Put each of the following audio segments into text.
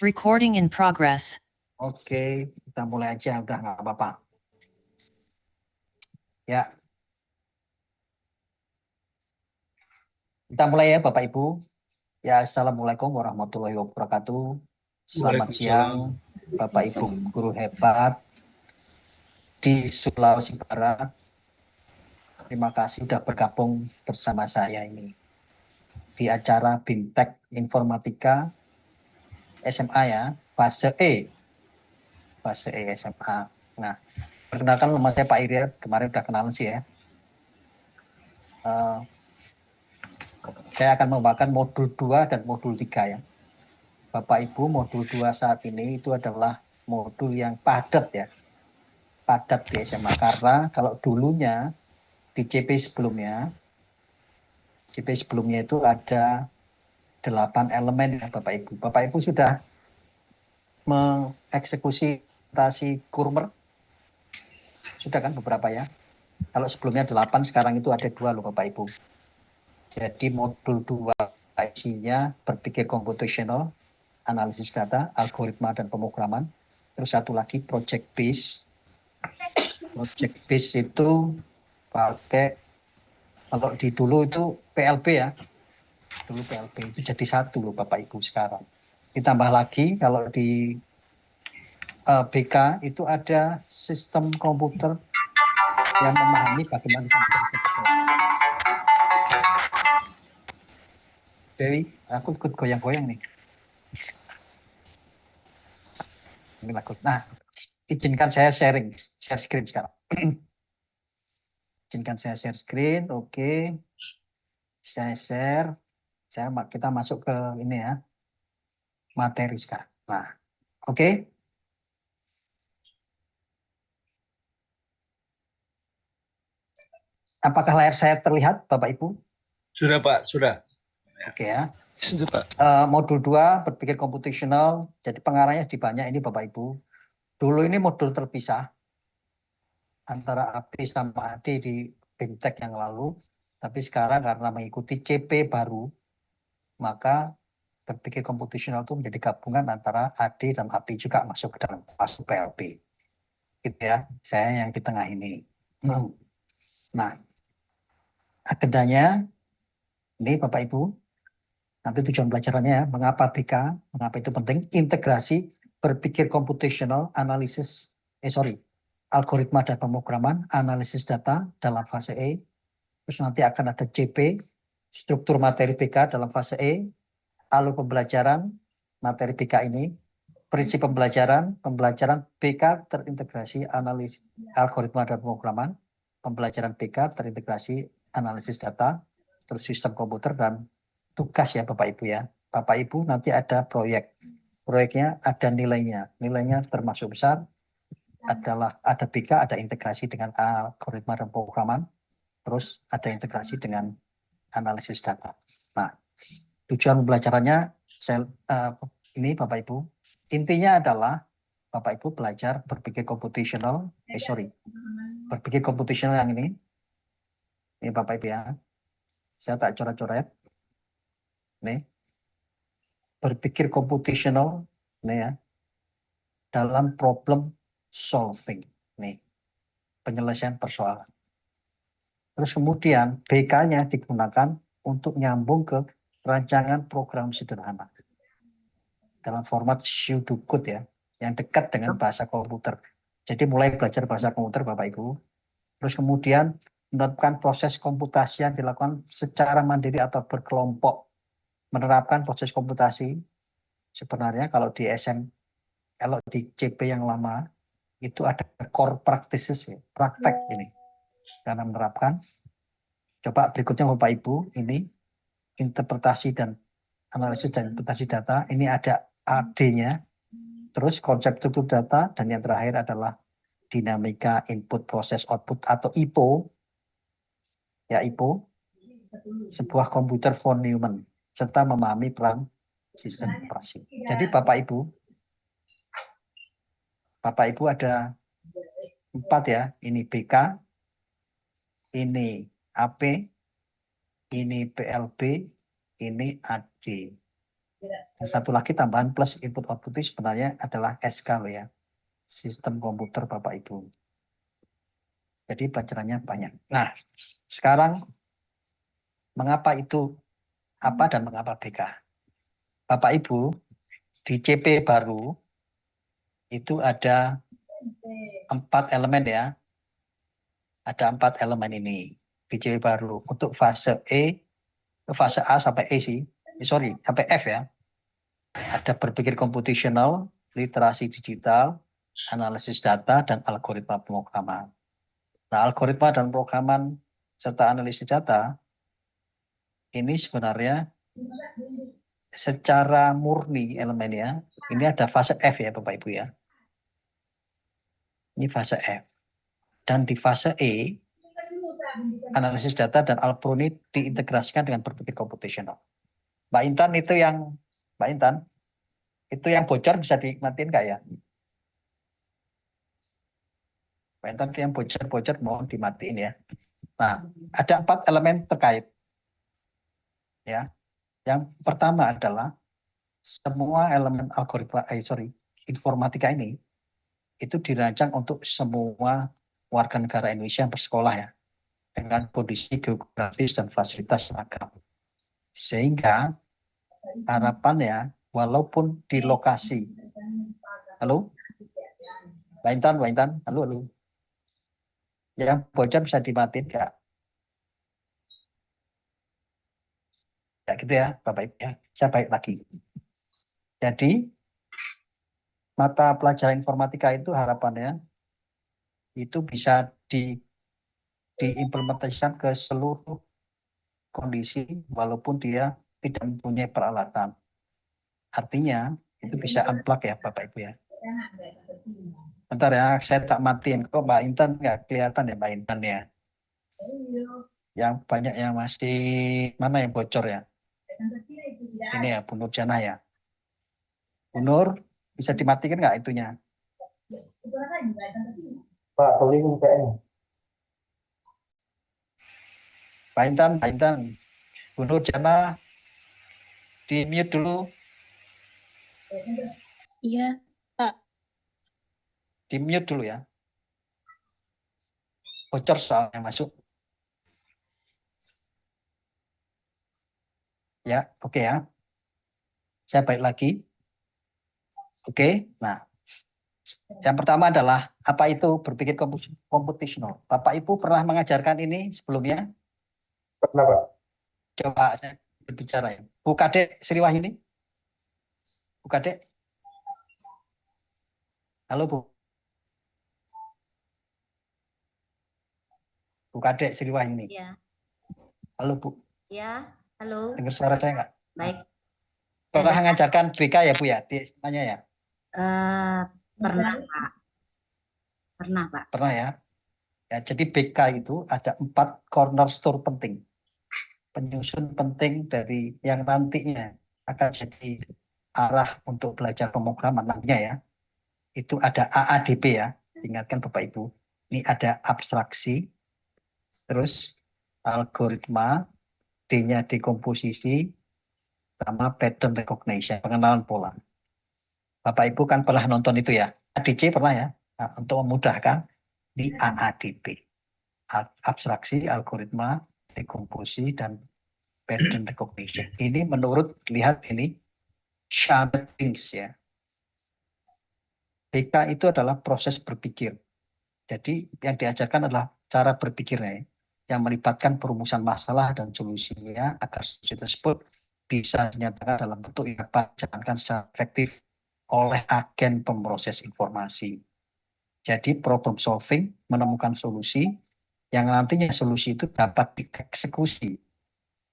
Recording in progress. Oke, kita mulai aja, udah nggak apa-apa. Ya, kita mulai ya Bapak Ibu. Ya, Assalamualaikum warahmatullahi wabarakatuh. Selamat siang Bapak Ibu guru hebat di Sulawesi Barat. Terima kasih sudah bergabung bersama saya ini di acara Bintek Informatika SMA ya, fase E SMA. Nah, perkenalkan nama saya Pak Iryad, kemarin udah kenalan sih ya. Saya akan membawakan modul 2 dan modul 3 ya. Bapak Ibu, modul 2 saat ini itu adalah modul yang padat ya. Padat di SMA karena kalau dulunya di CP sebelumnya itu ada 8 elemen ya Bapak Ibu. Bapak Ibu sudah mengeksekusi presentasi Kurmer? Sudah kan beberapa ya? Kalau sebelumnya 8, sekarang itu ada 2 loh Bapak Ibu. Jadi modul 2 isinya berpikir komputasional, analisis data, algoritma dan pemrograman. Terus satu lagi project base. Project base itu pakai, kalau di dulu itu PLB ya. Dulu PLB itu jadi 1 loh Bapak Ibu sekarang. Ditambah lagi kalau di BK itu ada sistem komputer yang memahami bagaimana komputer bekerja. Dewi, aku ikut goyang-goyang nih. Ini lagu. Nah, izinkan saya share screen sekarang. Izinkan saya share screen, oke. Saya share, kita masuk ke ini ya, materi sekarang. Nah, oke. Apakah layar saya terlihat, Bapak Ibu? Sudah, Pak, sudah. Oke ya. Sudah, Pak. Modul 2, berpikir komputasional. Jadi pengarahnya di banyak ini, Bapak Ibu. Dulu ini modul terpisah antara AB sama AD di BIMTEK yang lalu. Tapi sekarang karena mengikuti CP baru, maka berpikir komputasional itu menjadi gabungan antara AD dan AB juga masuk ke dalam masuk PLB. Gitu ya, saya yang di tengah ini. Nah, agendanya ini Bapak Ibu, nanti tujuan pelajarannya ya, mengapa BK, mengapa itu penting, integrasi berpikir komputasional, algoritma dan pemrograman, analisis data dalam fase E, terus nanti akan ada CP, struktur materi BK dalam fase E, alur pembelajaran materi BK ini, prinsip pembelajaran BK terintegrasi analisis algoritma dan pemrograman, pembelajaran BK terintegrasi analisis data, terus sistem komputer dan tugas ya Bapak Ibu ya. Bapak Ibu nanti ada proyeknya ada nilainya termasuk besar, ada BK, ada integrasi dengan algoritma dan pemrograman, terus ada integrasi dengan analisis data. Nah, tujuan pembelajarannya ini Bapak Ibu, intinya adalah Bapak Ibu belajar berpikir komputasional, berpikir komputasional yang ini Bapak Ibu ya, saya tak coret-coret, nih, berpikir komputasional, nih ya, dalam problem solving, nih, penyelesaian persoalan. Terus kemudian BK-nya digunakan untuk nyambung ke rancangan program sederhana dalam format pseudocode ya, yang dekat dengan bahasa komputer. Jadi mulai belajar bahasa komputer Bapak Ibu, terus kemudian menerapkan proses komputasi yang dilakukan secara mandiri atau berkelompok. Menerapkan proses komputasi sebenarnya kalau di CP yang lama itu ada core practices ya, praktek ini. Karena menerapkan, coba berikutnya Bapak Ibu, ini interpretasi dan analisis dan interpretasi data, ini ada AD-nya, terus konsep struktur data, dan yang terakhir adalah dinamika input proses output atau IPO, ya IPO, sebuah komputer von Neumann, serta memahami peran sistem operasi. Jadi Bapak Ibu ada 4 ya, ini BK, ini AP, ini PLB, ini AD. Dan satu lagi tambahan plus input output itu sebenarnya adalah SK loh ya. Sistem komputer Bapak Ibu. Jadi pelajarannya banyak. Nah, sekarang mengapa itu apa dan mengapa BK? Bapak Ibu, di CP baru itu ada 4 elemen ya. Ada 4 elemen ini di CP baru. Untuk fase fase A sampai E sih. Sorry, sampai F ya. Ada berpikir komputasional, literasi digital, analisis data, dan algoritma pemrograman. Nah, algoritma dan programan serta analisis data ini sebenarnya secara murni elemennya, ini ada fase F ya Bapak Ibu ya. Ini fase F. Dan di fase E, analisis data dan algoritma ini diintegrasikan dengan berpikir komputasional. Mbak Intan itu yang bocor bisa dimatiin nggak ya? Mbak Intan itu yang bocor mohon dimatiin ya. Nah, ada 4 elemen terkait. Ya. Yang pertama adalah semua elemen informatika ini itu dirancang untuk semua warga negara Indonesia yang bersekolah ya, dengan kondisi geografis dan fasilitas seragam. Sehingga harapannya walaupun di lokasi, halo, Mbak Intan, halo, yang bocor bisa dimatiin nggak? Ya gitu ya, Bapak Ibu ya. Saya baik lagi. Jadi mata pelajaran informatika itu harapannya itu bisa diimplementasikan ke seluruh kondisi walaupun dia tidak mempunyai peralatan. Artinya itu bisa unplug ya Bapak Ibu ya. Bentar ya, saya tak matiin. Kok Mbak Intan nggak kelihatan ya Mbak Intan ya? Yang banyak yang masih, mana yang bocor ya? Ini ya, Bu Nur Jana ya. Bu Nur, bisa dimatikan nggak itunya? Pak, sorry kayaknya. Mbak Intan, Bu Nur Jana, di mute dulu, Iya, Pak. di mute dulu ya. Bocor soalnya masuk. Ya, oke ya. Saya balik lagi. Oke, nah yang pertama adalah apa itu berpikir komputasional. Bapak Ibu pernah mengajarkan ini sebelumnya? Pernah, Pak? Coba saya berbicara ya. Bu Kadek Sriwahyuni. Bu Kadek. Halo Bu. Bu Kadek Sriwahyuni. Ya, Halo Bu. ya, halo, Dengar suara saya nggak? baik. Pernah Saya mengajarkan BK ya Bu ya? Di semuanya ya? pernah, Pak. Pernah, Pak. Pernah ya? Ya, jadi BK itu ada 4 cornerstone penting. Penyusun penting dari yang nantinya akan jadi arah untuk belajar pemrograman nantinya ya. Itu ada AADP ya. Ingatkan Bapak Ibu. Ini ada abstraksi, terus algoritma, D-nya dekomposisi, sama pattern recognition, pengenalan pola. Bapak Ibu kan pernah nonton itu ya. ADC pernah ya. Nah, untuk memudahkan di AADP. Abstraksi, algoritma, dekomposisi, dan pattern recognition. Ini menurut, lihat ini, shared things ya. BK itu adalah proses berpikir. Jadi yang diajarkan adalah cara berpikirnya, yang melibatkan perumusan masalah dan solusinya agar solusi tersebut bisa dinyatakan dalam bentuk yang dapat dijalankan secara efektif oleh agen pemroses informasi. Jadi problem solving, menemukan solusi, yang nantinya solusi itu dapat dieksekusi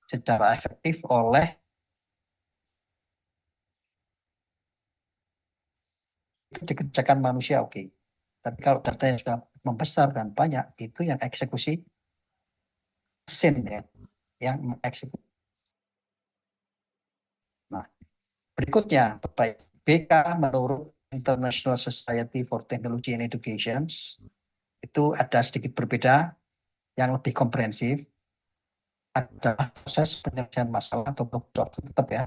secara efektif oleh itu dikerjakan manusia, oke. Tapi kalau datanya sudah membesar dan banyak, itu yang eksekusi mesin ya, yang mengeksekusi. Nah, berikutnya, Bapak BK menurut International Society for Technology and Education itu ada sedikit berbeda, yang lebih komprehensif adalah proses penyelesaian masalah atau problem solving tetap ya.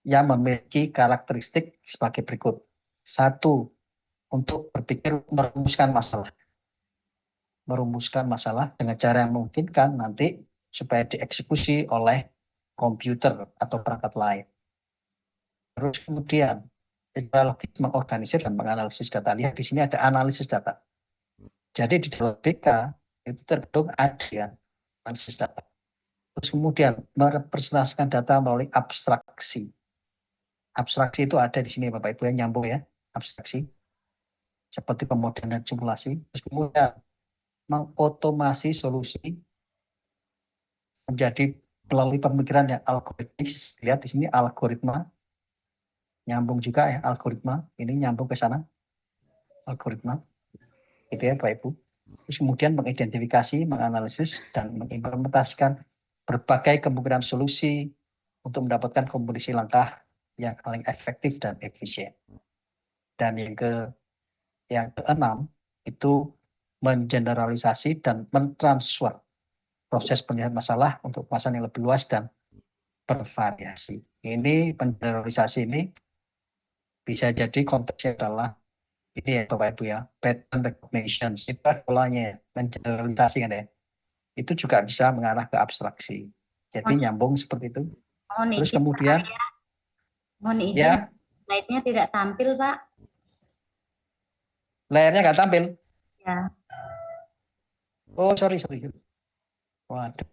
yang memiliki karakteristik sebagai berikut. Satu, untuk berpikir merumuskan masalah. Merumuskan masalah dengan cara yang memungkinkan nanti supaya dieksekusi oleh komputer atau perangkat lain. Terus kemudian secara logis mengorganisir dan menganalisis data. Lihat di sini ada analisis data. Jadi di dalam BK itu terkandung ada analisis data. Terus kemudian merepresentasikan data melalui abstraksi. Abstraksi itu ada di sini Bapak Ibu yang nyambung ya, abstraksi. Seperti pemodelan simulasi. Terus kemudian mengotomasi solusi menjadi melalui pemikiran yang algoritmis. Lihat di sini algoritma. Nyambung juga ya algoritma. Ini nyambung ke sana. Algoritma. Gitu ya Bapak Ibu. Terus kemudian mengidentifikasi, menganalisis, dan mengimplementasikan berbagai kemungkinan solusi untuk mendapatkan kombinasi langkah yang paling efektif dan efisien. Dan yang keenam itu mengeneralisasi dan mentransfer proses penyelesaian masalah untuk kemasan yang lebih luas dan bervariasi. Ini generalisasi ini bisa jadi konteksnya adalah ini ya Bapak Ibu ya, pattern recognition, sifat polanya, mengeneralisasi kan ya. Itu juga bisa mengarah ke abstraksi. Jadi nyambung seperti itu. Terus kemudian mohon izin, ya, slide-nya tidak tampil, Pak. layarnya nggak tampil. Ya. Oh, sorry. Waduh.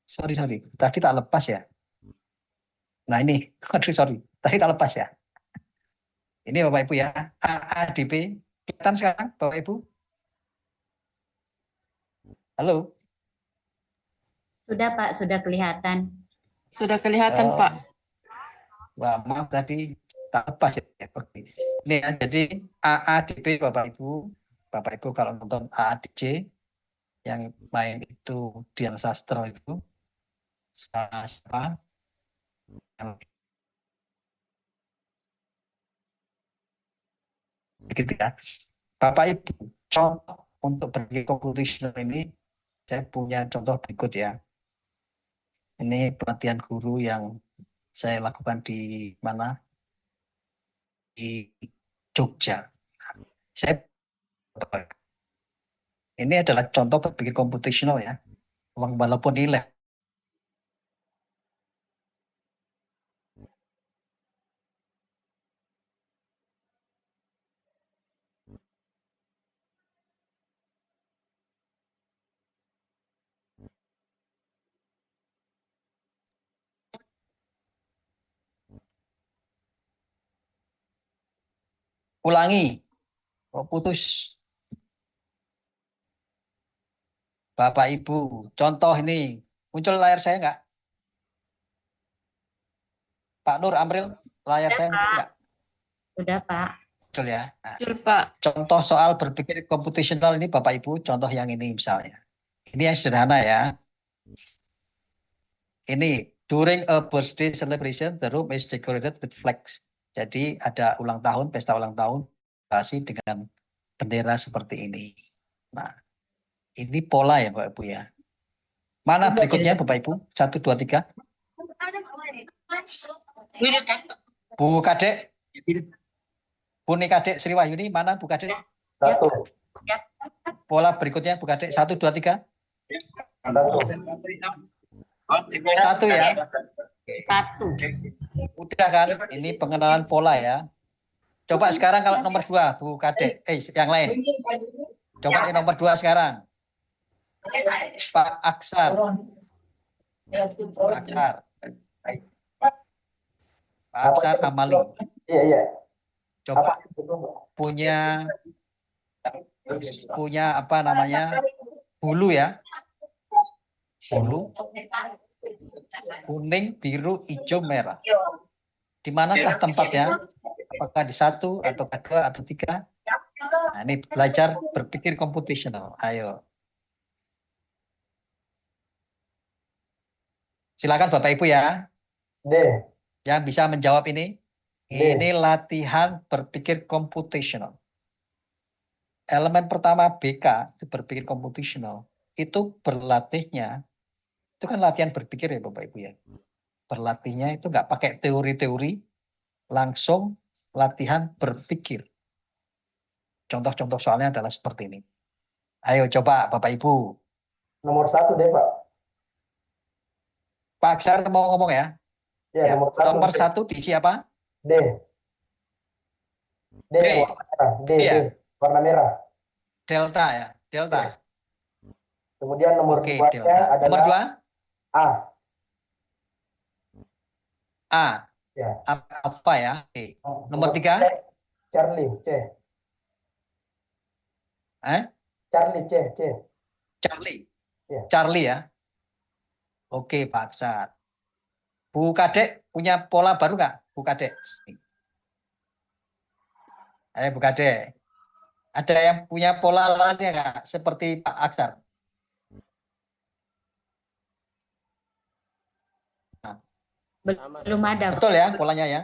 Sorry. Tadi tak lepas ya. Nah ini, aduh sorry. Tadi tak lepas ya. Ini Bapak Ibu ya, AADP. Kelihatan sekarang Bapak Ibu? Halo? Sudah, Pak. Sudah kelihatan. Sudah kelihatan, Oh, Pak. wah, maaf tadi tak lepas ya. Oke. Ini ya, jadi AADP Bapak Ibu kalau nonton AADC yang main itu Dian Sastro itu siapa? Begitu ya. Bapak Ibu, contoh untuk berpikir computational ini saya punya contoh berikut ya. Ini pelatihan guru yang saya lakukan di mana? Di Jogja. Ini adalah contoh berpikir computational ya. Walaupun nilai ulangi. Oh, putus. Bapak Ibu, contoh ini. Muncul layar saya enggak? Pak Nur Amril, layar saya muncul enggak? Sudah, Pak. Muncul ya. Nah, Betul, Pak. contoh soal berpikir computational ini Bapak Ibu, contoh yang ini misalnya. Ini yang sederhana ya. Ini, during a birthday celebration, the room is decorated with flags. Jadi ada ulang tahun, pesta ulang tahun, kasih dengan bendera seperti ini. Nah, ini pola ya Bapak Ibu ya. Mana berikutnya Bapak Ibu? 1, 2, 3. Bu Kadek. Bu Kadek Sri Wahyuni, mana Bu Kadek? 1. Pola berikutnya Bu Kadek. 1, 2, 3. 1 ya. 1. Udah kan? Ini pengenalan pola ya. Coba sekarang kalau nomor 2 Bu Kadek. Yang lain. Coba yang nomor 2 sekarang. Pak Aksar. Pak Aksar Amali. Iya. Coba punya apa namanya? Bulu ya. Bulu. Kuning, biru, hijau, merah. Di manakah tempatnya? Apakah di 1 atau 2 atau 3? Nah, ini belajar berpikir computational. Ayo. Silakan Bapak Ibu ya. D. Yang bisa menjawab ini. Ini latihan berpikir computational. Elemen pertama BK itu berpikir computational. Itu berlatihnya. Itu kan latihan berpikir ya Bapak Ibu ya. Berlatihnya itu nggak pakai teori-teori, langsung latihan berpikir. Contoh-contoh soalnya adalah seperti ini. Ayo coba Bapak Ibu. Nomor 1 deh, Pak. Pak Aksar mau ngomong ya? Ya, nomor 1. Nomor 1 diisi apa? D. D, D. warna merah. D, Iya. D. Warna merah. Delta ya, delta. Ya. Kemudian nomor Oke, 2-nya delta. Nomor adalah 2? A. A. Ya. Apa ya? Oke. Nomor 3? C. Charlie, C. Charlie, C, C. Charlie. Ya. Charlie ya. Oke, Pak Aksar. Bu Kadek punya pola baru nggak? Bu Kadek. Ayo Bu Kadek. Ada yang punya pola lainnya nggak? Seperti Pak Aksar. Nah, Belum ada. betul ya polanya ya.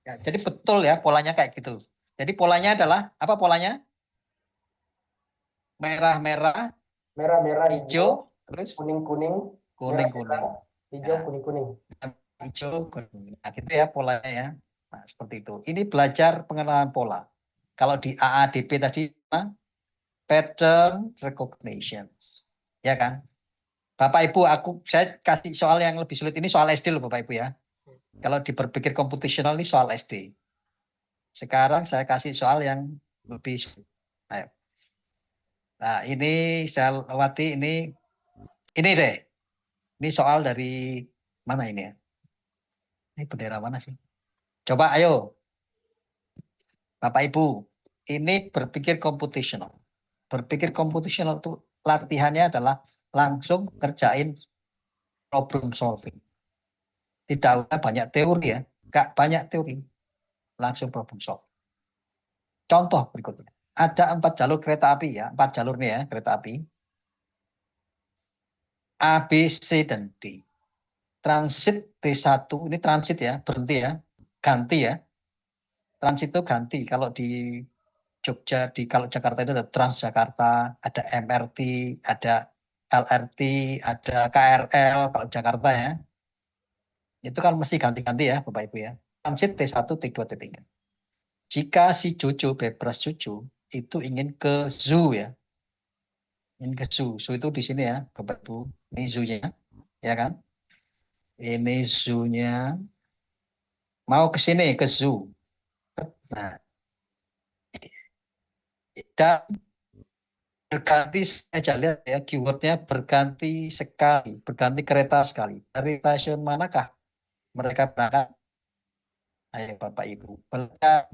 Ya, jadi betul ya polanya kayak gitu. Jadi polanya adalah apa polanya? Merah-merah, Merah-merah, hijau, terus kuning-kuning, kuning-kuning. hijau, Ya. kuning-kuning. Hijau, kuning. Nah, gitu ya polanya ya. Nah, seperti itu. Ini belajar pengenalan pola. Kalau di AADP tadi pattern recognition. Ya kan? Bapak Ibu, saya kasih soal yang lebih sulit ini soal SD loh Bapak Ibu ya. Kalau di berpikir komputasional ini soal SD. Sekarang saya kasih soal yang lebih sulit. Ayo. Nah, ini saya lewati ini deh. Ini soal dari mana ini ya? Ini bendera mana sih? Coba ayo. Bapak Ibu, ini berpikir komputasional. Berpikir komputasional itu latihannya adalah langsung kerjain problem solving. Tidak usah banyak teori ya, nggak banyak teori, langsung problem solve. Contoh berikutnya, ada 4 jalur kereta api ya, 4 jalur nih ya kereta api. A, B, C, dan D. Transit T1, ini transit ya, berhenti ya, ganti ya. Transit itu ganti, kalau di Jogja, kalau Jakarta itu ada Transjakarta, ada MRT, ada LRT, ada KRL, kalau Jakarta ya. Itu kan mesti ganti-ganti ya Bapak Ibu ya. Transit T1, T2, T3. Jika si Jojo, bebras Jojo, itu ingin ke zoo ya. Ingin ke zoo. Zoo itu di sini ya Bapak Ibu. Ini zoo-nya. Ya kan? Ini zoo-nya. Mau ke sini, ke zoo. Nah, dan berganti, saya lihat ya, keywordnya berganti sekali. Berganti kereta sekali. Dari stasiun manakah mereka berangkat? Ayo Bapak Ibu. Belajar.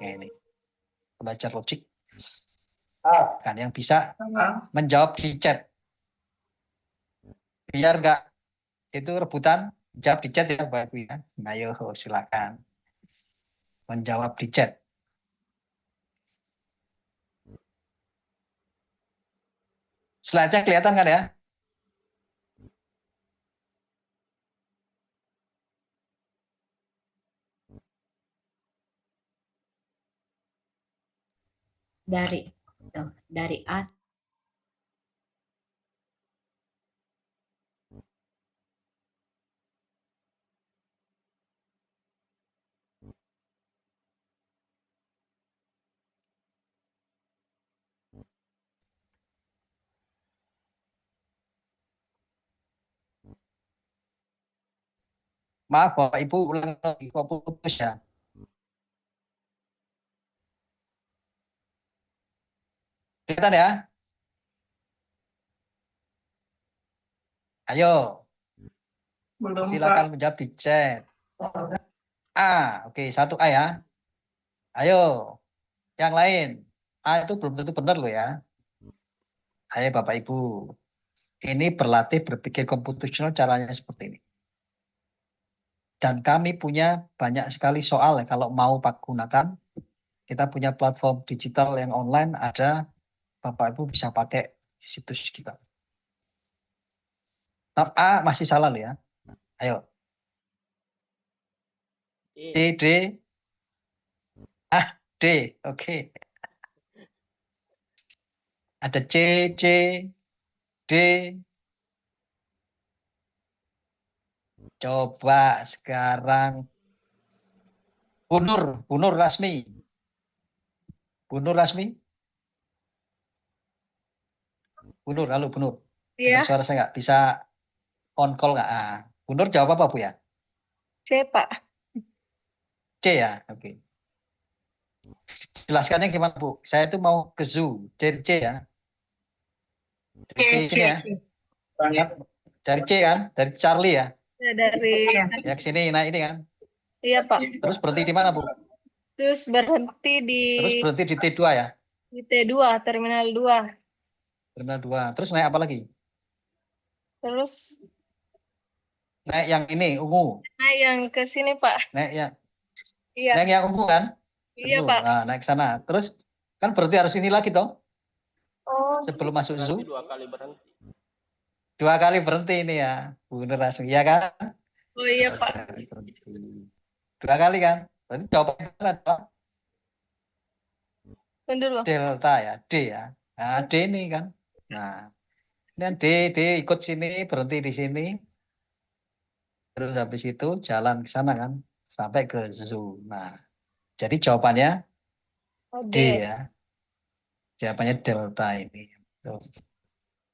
Ini. Belajar logik. Kan yang bisa menjawab di chat. Biar nggak itu rebutan, jawab di chat ya Bapak Ibu ya. Ayo silakan menjawab di chat. Slide-nya kelihatan kan ya? Dari A. Maaf Bapak Ibu, ulang lagi kok putus ya. Kelihatan ya? Ayo, silakan menjawab di chat. Oke, 1A ya. Ayo, yang lain. A itu belum tentu benar loh ya. Ayo Bapak Ibu, ini berlatih berpikir komputasional caranya seperti ini. Dan kami punya banyak sekali soal ya, kalau mau gunakan. Kita punya platform digital yang online, ada Bapak Ibu bisa pakai situs kita. Nah, A masih salah loh ya. Ayo. D. D. Oke. Ada C, D, Coba sekarang Bu Nur Rasmi. Bu Nur Rasmi? Bu Nur, halo Bu Nur. Dengar Iya, suara saya nggak? Bisa on call nggak? Ah, Bu Nur jawab apa Bu ya? C, Pak. C ya? Oke. Jelaskannya gimana Bu? Saya itu mau ke zoo. Dari C ya? C, Dari C, sini ya? C. Kan? Dari C kan? Dari Charlie ya? Ya, dari, Ya ke sini, nah ini kan. iya, Pak. Terus berhenti di mana Bu? Terus berhenti Terus berhenti di T2 ya? di T2, Terminal 2. Terminal 2. Terus naik apa lagi? Terus Naik yang ini, ungu. naik yang ke sini, Pak. Naik yang, Iya, naik yang ungu kan? iya, Ungu. Pak. Nah, naik ke sana. Terus kan berarti harus ini lagi toh? Oh, Sebelum masuk zoo. Berarti 2 kali berhenti. 2 kali berhenti ini ya. Bu Nur Rasmi. Iya kan? oh iya, Pak. 2 kali berhenti. 2 kali kan? Berarti jawabannya adalah Tunggu dulu. delta ya. D ya. Nah, D ini kan. Nah, ini kan D ikut sini, berhenti di sini. Terus habis itu jalan ke sana kan. Sampai ke zoo. Nah, jadi jawabannya Oh, D D. ya. Jawabannya delta ini. Tuh.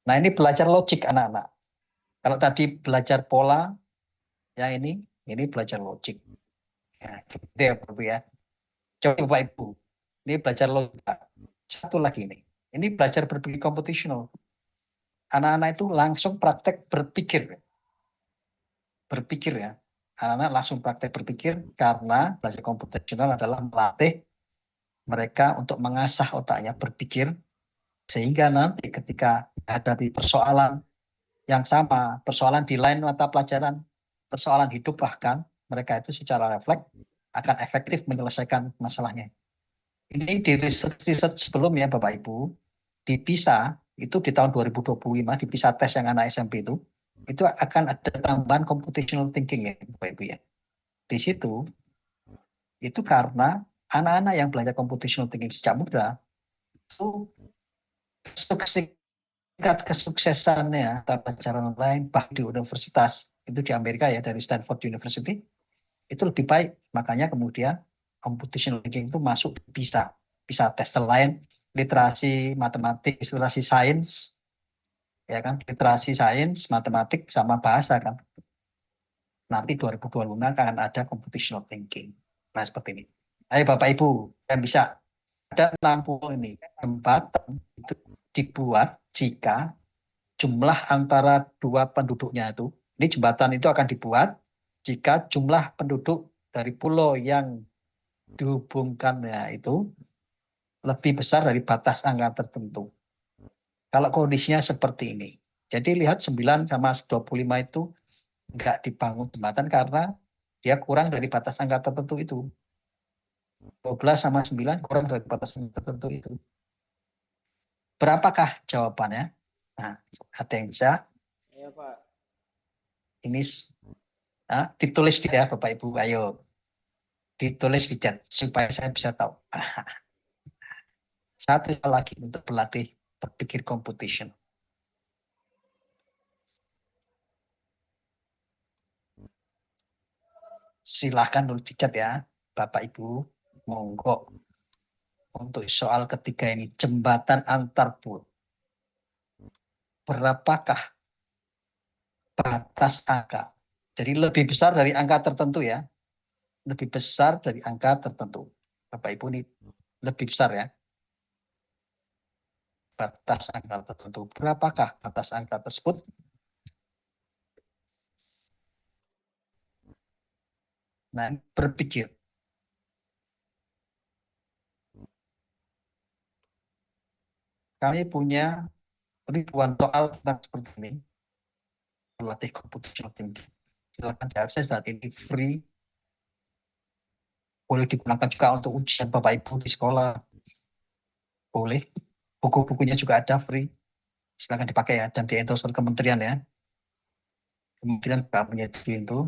Nah, ini belajar logik anak-anak. Kalau tadi belajar pola, yang ini belajar logik. Ya, gitu ya, Bapak Ibu ya. Coba Bapak Ibu, ini belajar logika. Satu lagi ini. Ini belajar berpikir computational. Anak-anak itu langsung praktek berpikir. Berpikir ya. Anak-anak langsung praktek berpikir karena belajar computational adalah melatih mereka untuk mengasah otaknya berpikir sehingga nanti ketika hadapi persoalan yang sama, persoalan di lain mata pelajaran, persoalan hidup bahkan, mereka itu secara refleks akan efektif menyelesaikan masalahnya. Ini di research sebelumnya Bapak Ibu, di PISA, itu di tahun 2025, di PISA tes yang anak SMP itu akan ada tambahan computational thinking ya Bapak Ibu ya. Di situ, itu karena anak-anak yang belajar computational thinking sejak muda, itu tingkat kesuksesannya atau pelajaran lain bahkan di universitas itu di Amerika ya dari Stanford University itu lebih baik, makanya kemudian computational thinking itu masuk bisa tes selain literasi matematik, literasi sains ya kan, literasi sains matematik sama bahasa kan, nanti 2025 akan ada computational thinking. Nah seperti ini. Ayo Bapak Ibu yang bisa, ada 60 ini jembatan itu dibuat jika jumlah antara dua penduduknya itu, ini jembatan itu akan dibuat jika jumlah penduduk dari pulau yang dihubungkannya itu lebih besar dari batas angka tertentu. Kalau kondisinya seperti ini. Jadi lihat 9 sama 25 itu enggak dibangun jembatan karena dia kurang dari batas angka tertentu itu. 12 sama 9 kurang dari batas angka tertentu itu. Berapakah jawabannya? Nah, ada yang bisa? Iya, Pak. Ini ditulis tidak Bapak Ibu, ayo ditulis di chat supaya saya bisa tahu. Satu lagi untuk berlatih berpikir computation. Silahkan tulis di chat ya Bapak Ibu, monggo. Untuk soal ketiga ini, jembatan antar pulau. Berapakah batas angka? Jadi lebih besar dari angka tertentu ya. Lebih besar dari angka tertentu. Bapak Ibu ini lebih besar ya. Batas angka tertentu. Berapakah batas angka tersebut? Nah, berpikir. Kami punya ribuan soal tentang seperti ini. Berlatih computational thinking. Silakan diakses saat ini free. Boleh digunakan juga untuk ujian Bapak Ibu di sekolah. Boleh. Buku-bukunya juga ada free. Silakan dipakai ya dan di-endorse oleh kementerian ya. Kementerian juga menyediakan itu.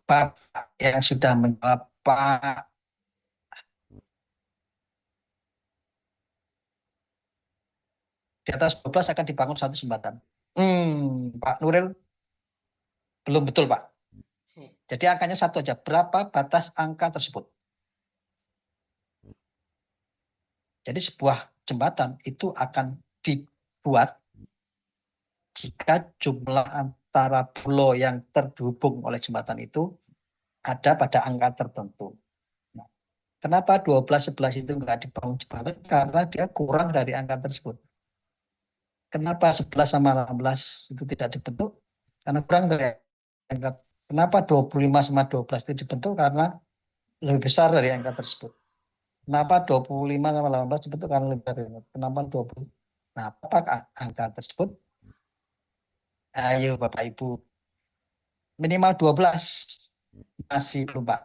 Bapak yang sudah menjawab Pak di atas 12 akan dibangun satu jembatan. Pak Nuril, Belum betul, Pak. Jadi angkanya satu aja. Berapa batas angka tersebut? Jadi sebuah jembatan itu akan dibuat jika jumlah antara pulau yang terhubung oleh jembatan itu ada pada angka tertentu. Nah, kenapa 12-11 itu nggak dibangun jembatan? Karena dia kurang dari angka tersebut. Kenapa 11 sama 16 itu tidak dibentuk? Karena kurang dari angka. Kenapa 25 sama 12 itu dibentuk? Karena lebih besar dari angka tersebut. Kenapa 25 sama 18 dibentuk? Karena lebih besar dari angka. Kenapa 20? Nah, apakah angka tersebut? Ayo Bapak Ibu. Minimal 12. Masih belum, Pak.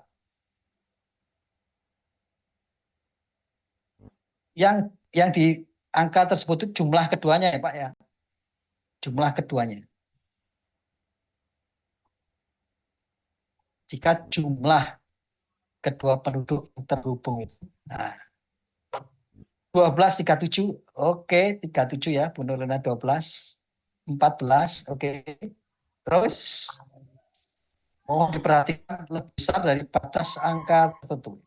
Yang di angka tersebut itu jumlah keduanya ya Pak ya. Jumlah keduanya. Jika jumlah kedua penduduk terhubung itu. Nah, 12, 37. Oke, 37 ya. Bu Nurlina 12. 14. Oke. Terus mohon diperhatikan lebih besar dari batas angka tertentu.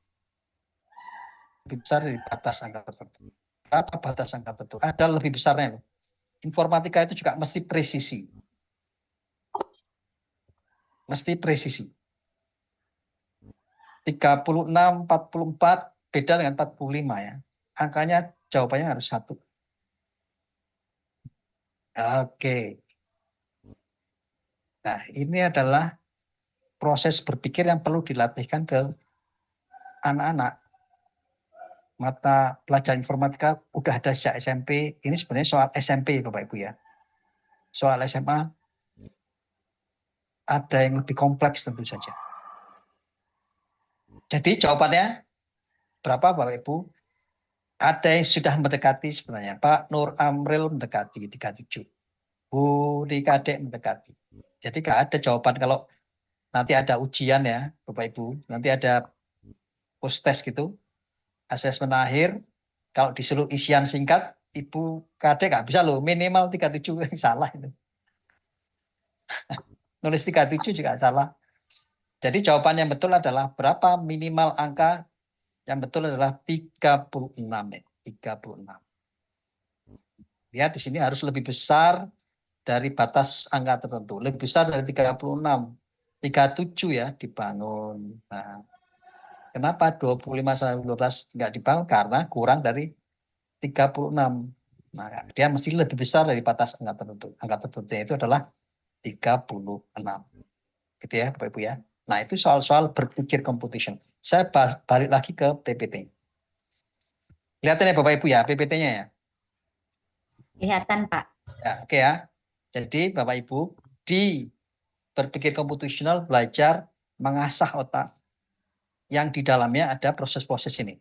Lebih besar dari batas angka tertentu. Berapa batas angka tertentu? Ada lebih besarnya loh. Informatika itu juga mesti presisi. Mesti presisi. 36, 44 beda dengan 45 ya. Angkanya jawabannya harus 1. Oke. Nah, ini adalah proses berpikir yang perlu dilatihkan ke anak-anak. Mata pelajaran informatika udah ada sejak SMP. Ini sebenarnya soal SMP Bapak Ibu ya. Soal SMA ada yang lebih kompleks tentu saja. Jadi jawabannya berapa Bapak Ibu? Ada yang sudah mendekati sebenarnya. Pak Nur Amril mendekati 37. Bu Dikadek mendekati. Jadi nggak ada jawaban kalau nanti ada ujian ya Bapak Ibu. Nanti ada post test gitu. Asesmen akhir. Kalau disuruh isian singkat, Ibu Kadek nggak bisa loh. Minimal 37. Salah itu. Nulis 37 juga salah. Jadi jawaban yang betul adalah berapa minimal angka yang betul adalah 36 ya. 36. Lihat di sini harus lebih besar dari batas angka tertentu. Lebih besar dari 36. 37 ya dibangun. Nah, kenapa 25 sampai 12 nggak dibangun? Karena kurang dari 36. Nah, dia mesti lebih besar dari batas angka tertentu. Angka tertentunya itu adalah 36. Gitu ya Bapak Ibu ya. Nah, itu soal-soal berpikir computation. Saya balik lagi ke PPT. Lihatin ya Bapak Ibu ya, PPT-nya ya. Kelihatan, Pak. Ya, oke ya. Jadi Bapak Ibu, di berpikir computational belajar mengasah otak yang di dalamnya ada proses-proses ini.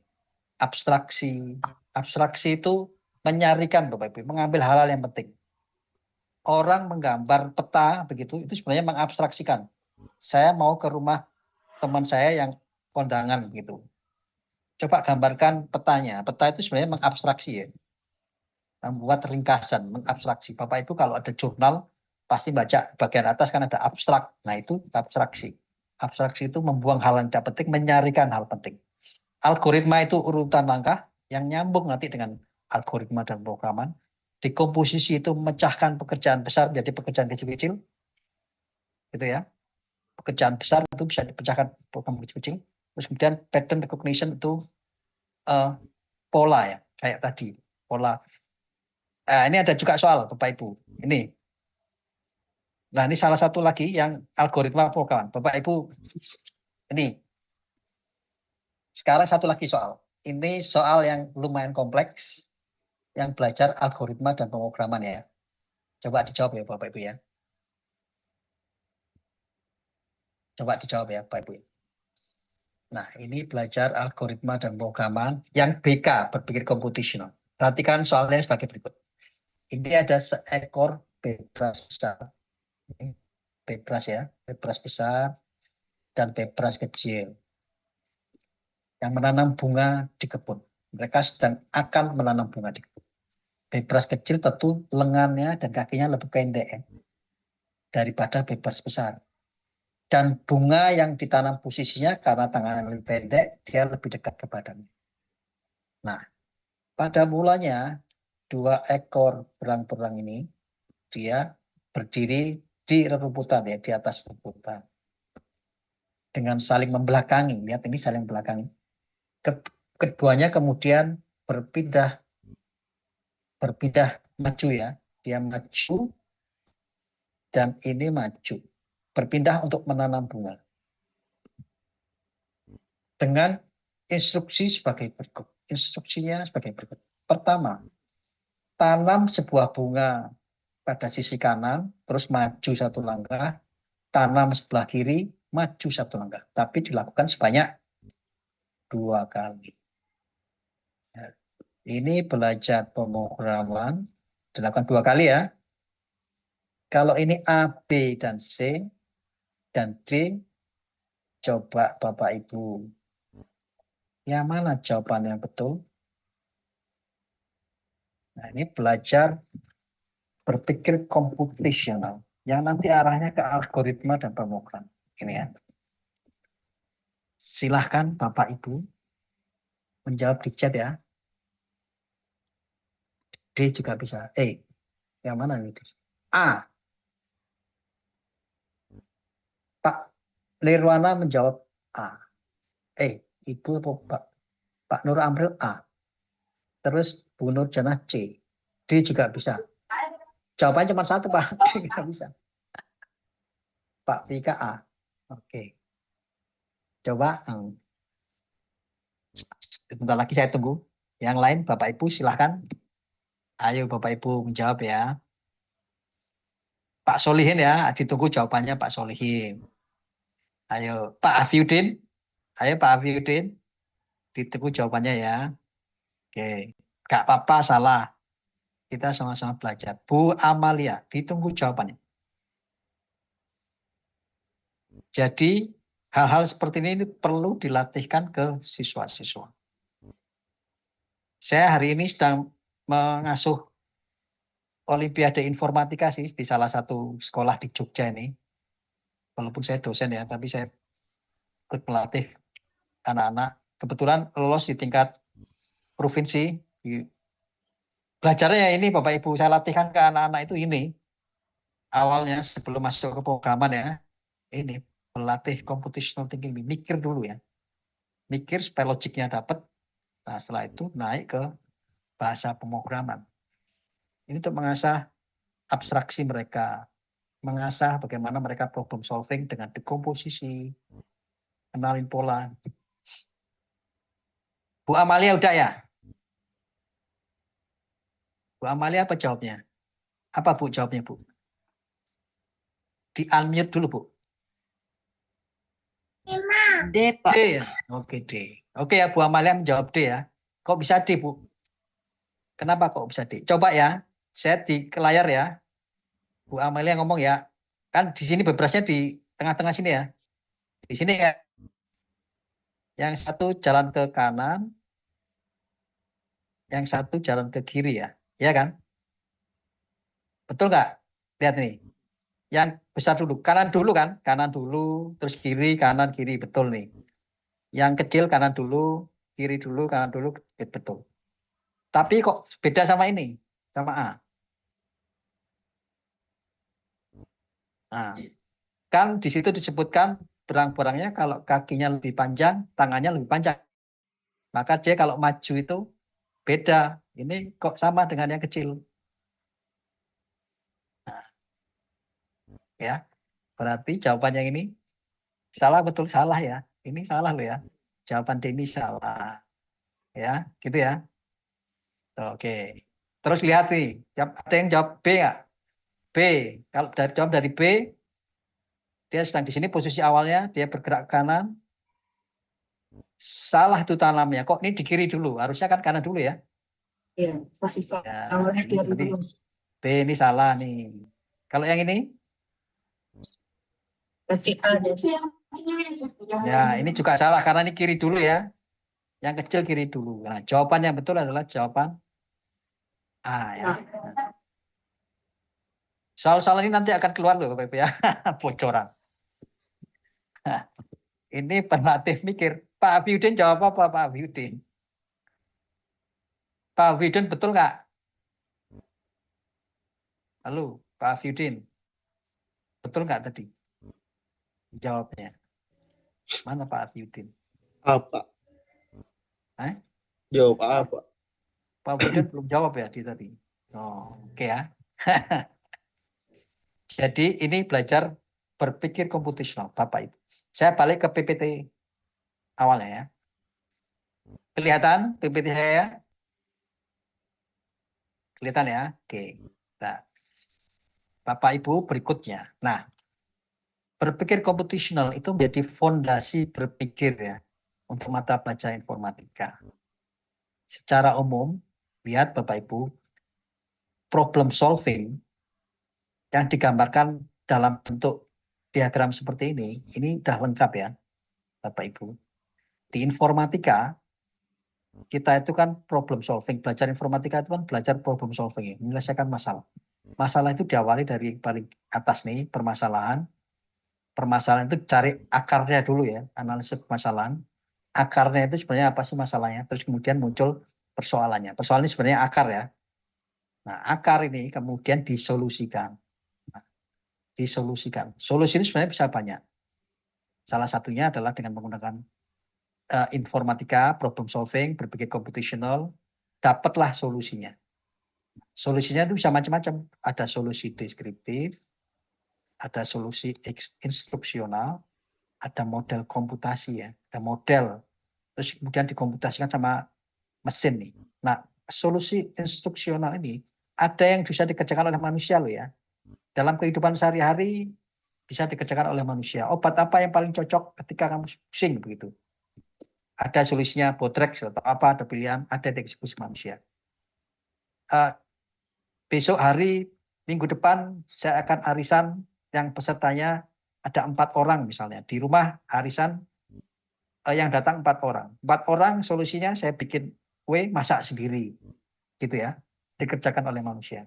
Abstraksi. Abstraksi itu menyarikan Bapak Ibu, mengambil hal-hal yang penting. Orang menggambar peta begitu, itu sebenarnya mengabstraksikan. Saya mau ke rumah teman saya yang kondangan begitu. Coba gambarkan petanya. Peta itu sebenarnya mengabstraksi ya. Membuat ringkasan, mengabstraksi. Bapak Ibu kalau ada jurnal, pasti baca bagian atas kan ada abstrak. Nah itu abstraksi. Abstraksi itu membuang hal yang tidak penting, menyarikan hal penting. Algoritma itu urutan langkah yang nyambung nanti dengan algoritma dan programan. Dekomposisi itu memecahkan pekerjaan besar menjadi pekerjaan kecil-kecil. Gitu ya. Pekerjaan besar itu bisa dipecahkan program kecil-kecil. Terus kemudian pattern recognition itu pola ya, kayak tadi pola. Ini ada juga soal Bapak Ibu. Ini. Nah ini salah satu lagi yang algoritma program. Bapak Ibu, ini. Sekarang satu lagi soal. Ini soal yang lumayan kompleks, yang belajar algoritma dan pemrograman ya. Coba dijawab ya Bapak Ibu ya. Coba dijawab ya Bapak Ibu. Nah, ini belajar algoritma dan pemrograman yang BK, berpikir computational. Perhatikan soalnya sebagai berikut. Ini ada seekor bebras besar. Ini bebras ya, bebras besar dan bebras kecil. Yang menanam bunga di kebun. Mereka sedang akan menanam bunga di kebun. Bebras kecil tentu lengannya dan kakinya lebih pendek ya, daripada bebras besar. Dan bunga yang ditanam posisinya karena tangannya lebih pendek, dia lebih dekat ke badannya. Nah, pada mulanya 2 ekor berang-berang ini, dia berdiri di rerumputan ya, di atas rerumputan. Dengan saling membelakangi, lihat ini saling membelakangi. Keduanya kemudian berpindah maju ya. Dia maju dan ini maju. Berpindah untuk menanam bunga. Dengan instruksi sebagai berikut. Instruksinya sebagai berikut. Pertama, tanam sebuah bunga pada sisi kanan, terus maju 1 langkah, tanam sebelah kiri, maju 1 langkah. Tapi dilakukan sebanyak 2 kali. Ya. Ini belajar pemrograman, dilakukan 2 kali ya. Kalau ini A, B, dan C, dan D, coba Bapak Ibu. Yang mana jawaban yang betul? Nah, ini belajar berpikir komputasional. Yang nanti arahnya ke algoritma dan pemrogram. Ini ya. Silahkan Bapak Ibu menjawab di chat ya. D juga bisa. Yang mana ini? A. Pak Nirwana menjawab A. Ibu Pak Nur Amril A. Terus Bu Nur Janah C. D juga bisa. Jawabannya cuma 1 Pak. D nggak bisa. Pak Vika A. Oke. Coba. Sebentar lagi saya tunggu. Yang lain Bapak Ibu silahkan. Ayo Bapak Ibu menjawab ya. Pak Solihin ya. Ditunggu jawabannya Pak Solihin. Ayo Pak Afiuddin. Ayo Pak Afiuddin. Ditunggu jawabannya ya. Oke. Gak apa-apa salah. Kita sama-sama belajar. Bu Amalia. Ditunggu jawabannya. Jadi hal-hal seperti ini perlu dilatihkan ke siswa-siswa. Saya hari ini sedang mengasuh Olimpiade Informatika sih di salah satu sekolah di Jogja ini. Walaupun saya dosen ya, tapi saya ikut melatih anak-anak. Kebetulan lolos di tingkat provinsi. Belajarnya ini Bapak Ibu, saya latihkan ke anak-anak itu ini. Awalnya sebelum masuk ke programan ya, ini melatih computational thinking, mikir dulu ya. Mikir supaya logiknya dapat. Nah, setelah itu naik ke bahasa pemrograman. Ini untuk mengasah abstraksi mereka, mengasah bagaimana mereka problem solving dengan dekomposisi, kenalin pola. Bu Amalia udah ya? Bu Amalia apa jawabnya? Apa Bu jawabnya Bu? Di unmute dulu Bu. D, Pak. D ya? Oke D. Oke ya Bu Amalia menjawab D ya. Kok bisa D Bu? Kenapa kok bisa D? Coba ya, saya di ke layar ya. Bu Amalia ngomong ya. Kan di sini beberasnya di tengah-tengah sini ya. Di sini ya. Yang satu jalan ke kanan, yang satu jalan ke kiri ya. Ya kan? Betul nggak? Lihat nih. Yang besar dulu. Kanan dulu kan? Kanan dulu, terus kiri, kanan, kiri. Betul nih. Yang kecil kanan dulu, kiri dulu, kanan dulu. Betul. Tapi kok beda sama ini? Sama A. Nah, kan di situ disebutkan berang-berangnya kalau kakinya lebih panjang, tangannya lebih panjang. Maka dia kalau maju itu beda. Ini kok sama dengan yang kecil. Nah, ya, berarti jawaban yang ini salah betul salah ya. Ini salah loh ya. Jawaban D ini salah. Ya, gitu ya. Oke. Terus lihat nih, ada yang jawab B nggak? B. Kalau jawab dari B, dia sedang di sini posisi awalnya, dia bergerak ke kanan. Salah itu tanamnya. Kok ini di kiri dulu? Harusnya kan kanan dulu ya. Iya, posisi Ya, awalnya ini kiri seperti dulu. B ini salah nih. Kalau yang ini? Berarti A dan B. Ya, ini juga salah karena ini kiri dulu ya. Yang kecil kiri dulu. Nah, jawaban yang betul adalah jawaban A ya. Nah, soal-soal ini nanti akan keluar loh Bapak Ibu ya. Bocoran. Ini pelatih mikir. Pak Abiudin jawab apa Pak Abiudin? Pak Abiudin betul nggak? Halo Pak Abiudin. Betul nggak tadi? Jawabnya. Mana Pak Abiudin? Apa? Eh? Jawab apa? Pak Abiudin belum jawab ya di tadi. Oh, oke ya. Jadi ini belajar berpikir komputasional, Bapak Ibu. Saya balik ke PPT awalnya ya. Kelihatan PPT saya ya? Kelihatan ya? Oke. Nah, Bapak Ibu berikutnya. Nah, berpikir komputasional itu menjadi fondasi berpikir ya untuk mata pelajaran informatika. Secara umum, lihat Bapak Ibu, problem solving yang digambarkan dalam bentuk diagram seperti ini udah lengkap ya Bapak Ibu. Di informatika, kita itu kan problem solving, belajar informatika itu kan belajar problem solving, menyelesaikan masalah. Masalah itu diawali dari paling atas nih, permasalahan. Permasalahan itu cari akarnya dulu ya, analisis permasalahan. Akarnya itu sebenarnya apa sih masalahnya, terus kemudian muncul persoalannya. Persoalan ini sebenarnya akar ya. Nah, akar ini kemudian disolusikan. Disolusikan. Solusi ini sebenarnya bisa banyak. Salah satunya adalah dengan menggunakan informatika, problem solving, berpikir komputasional, dapatlah solusinya. Solusinya itu bisa macam-macam. Ada solusi deskriptif, ada solusi instruksional, ada model komputasi ya, ada model. Terus kemudian dikomputasikan sama mesin nih. Nah, solusi instruksional ini ada yang bisa dikerjakan oleh manusia loh ya. Dalam kehidupan sehari-hari bisa dikerjakan oleh manusia. Obat apa yang paling cocok ketika kamu pusing begitu? Ada solusinya Bodrex atau apa, ada pilihan, ada dieksekusi manusia. Besok hari, minggu depan saya akan arisan yang pesertanya ada 4 orang misalnya. Di rumah arisan yang datang 4 orang. 4 orang solusinya saya bikin kue masak sendiri. Gitu ya, dikerjakan oleh manusia.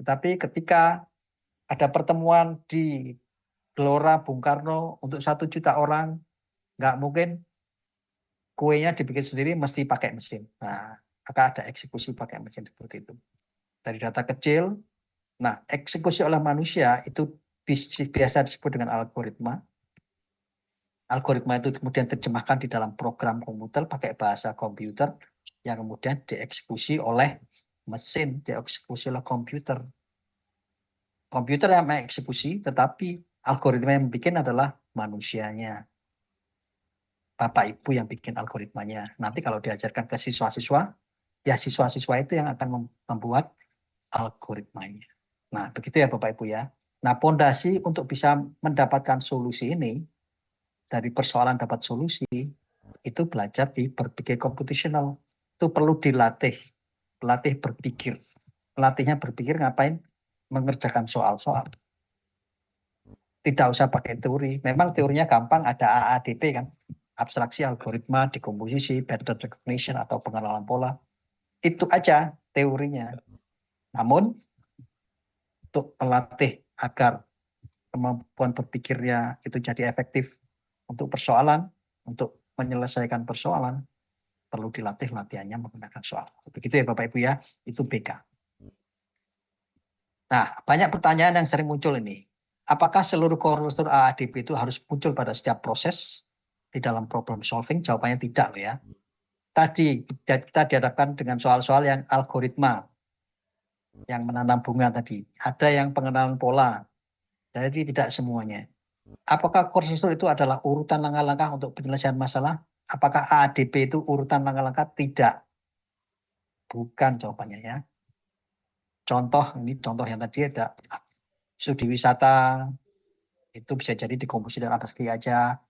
Tetapi ketika ada pertemuan di Gelora Bung Karno untuk 1 juta orang, nggak mungkin kuenya dibikin sendiri, mesti pakai mesin. Nah, maka ada eksekusi pakai mesin seperti itu. Dari data kecil, nah eksekusi oleh manusia itu biasa disebut dengan algoritma. Algoritma itu kemudian terjemahkan di dalam program komputer pakai bahasa komputer yang kemudian dieksekusi oleh mesin, dieksekusi oleh komputer. Komputer yang mengeksekusi, tetapi algoritma yang bikin adalah manusianya. Bapak Ibu yang bikin algoritmanya. Nanti kalau diajarkan ke siswa-siswa, ya siswa-siswa itu yang akan membuat algoritmanya. Nah, begitu ya Bapak Ibu ya. Nah, pondasi untuk bisa mendapatkan solusi ini, dari persoalan dapat solusi, itu belajar di berpikir komputasional. Itu perlu dilatih. Pelatih berpikir. Pelatihnya berpikir ngapain? Mengerjakan soal-soal. Tidak usah pakai teori. Memang teorinya gampang, ada AADP kan. Abstraksi, algoritma, dekomposisi, pattern recognition, atau pengenalan pola. Itu aja teorinya. Namun, untuk melatih agar kemampuan berpikirnya itu jadi efektif untuk persoalan, untuk menyelesaikan persoalan, perlu dilatih latihannya menggunakan soal. Begitu ya Bapak Ibu ya, itu BK. Nah, banyak pertanyaan yang sering muncul ini. Apakah seluruh konstruktor AADP itu harus muncul pada setiap proses di dalam problem solving? Jawabannya tidak loh ya. Tadi kita dihadapkan dengan soal-soal yang algoritma, yang menanam bunga tadi. Ada yang pengenalan pola, jadi tidak semuanya. Apakah core structure itu adalah urutan langkah-langkah untuk penyelesaian masalah? Apakah AADP itu urutan langkah-langkah? Tidak. Bukan jawabannya ya. Contoh, ini contoh yang tadi ada studi wisata, itu bisa jadi dikomposisi dalam atas kaki aja.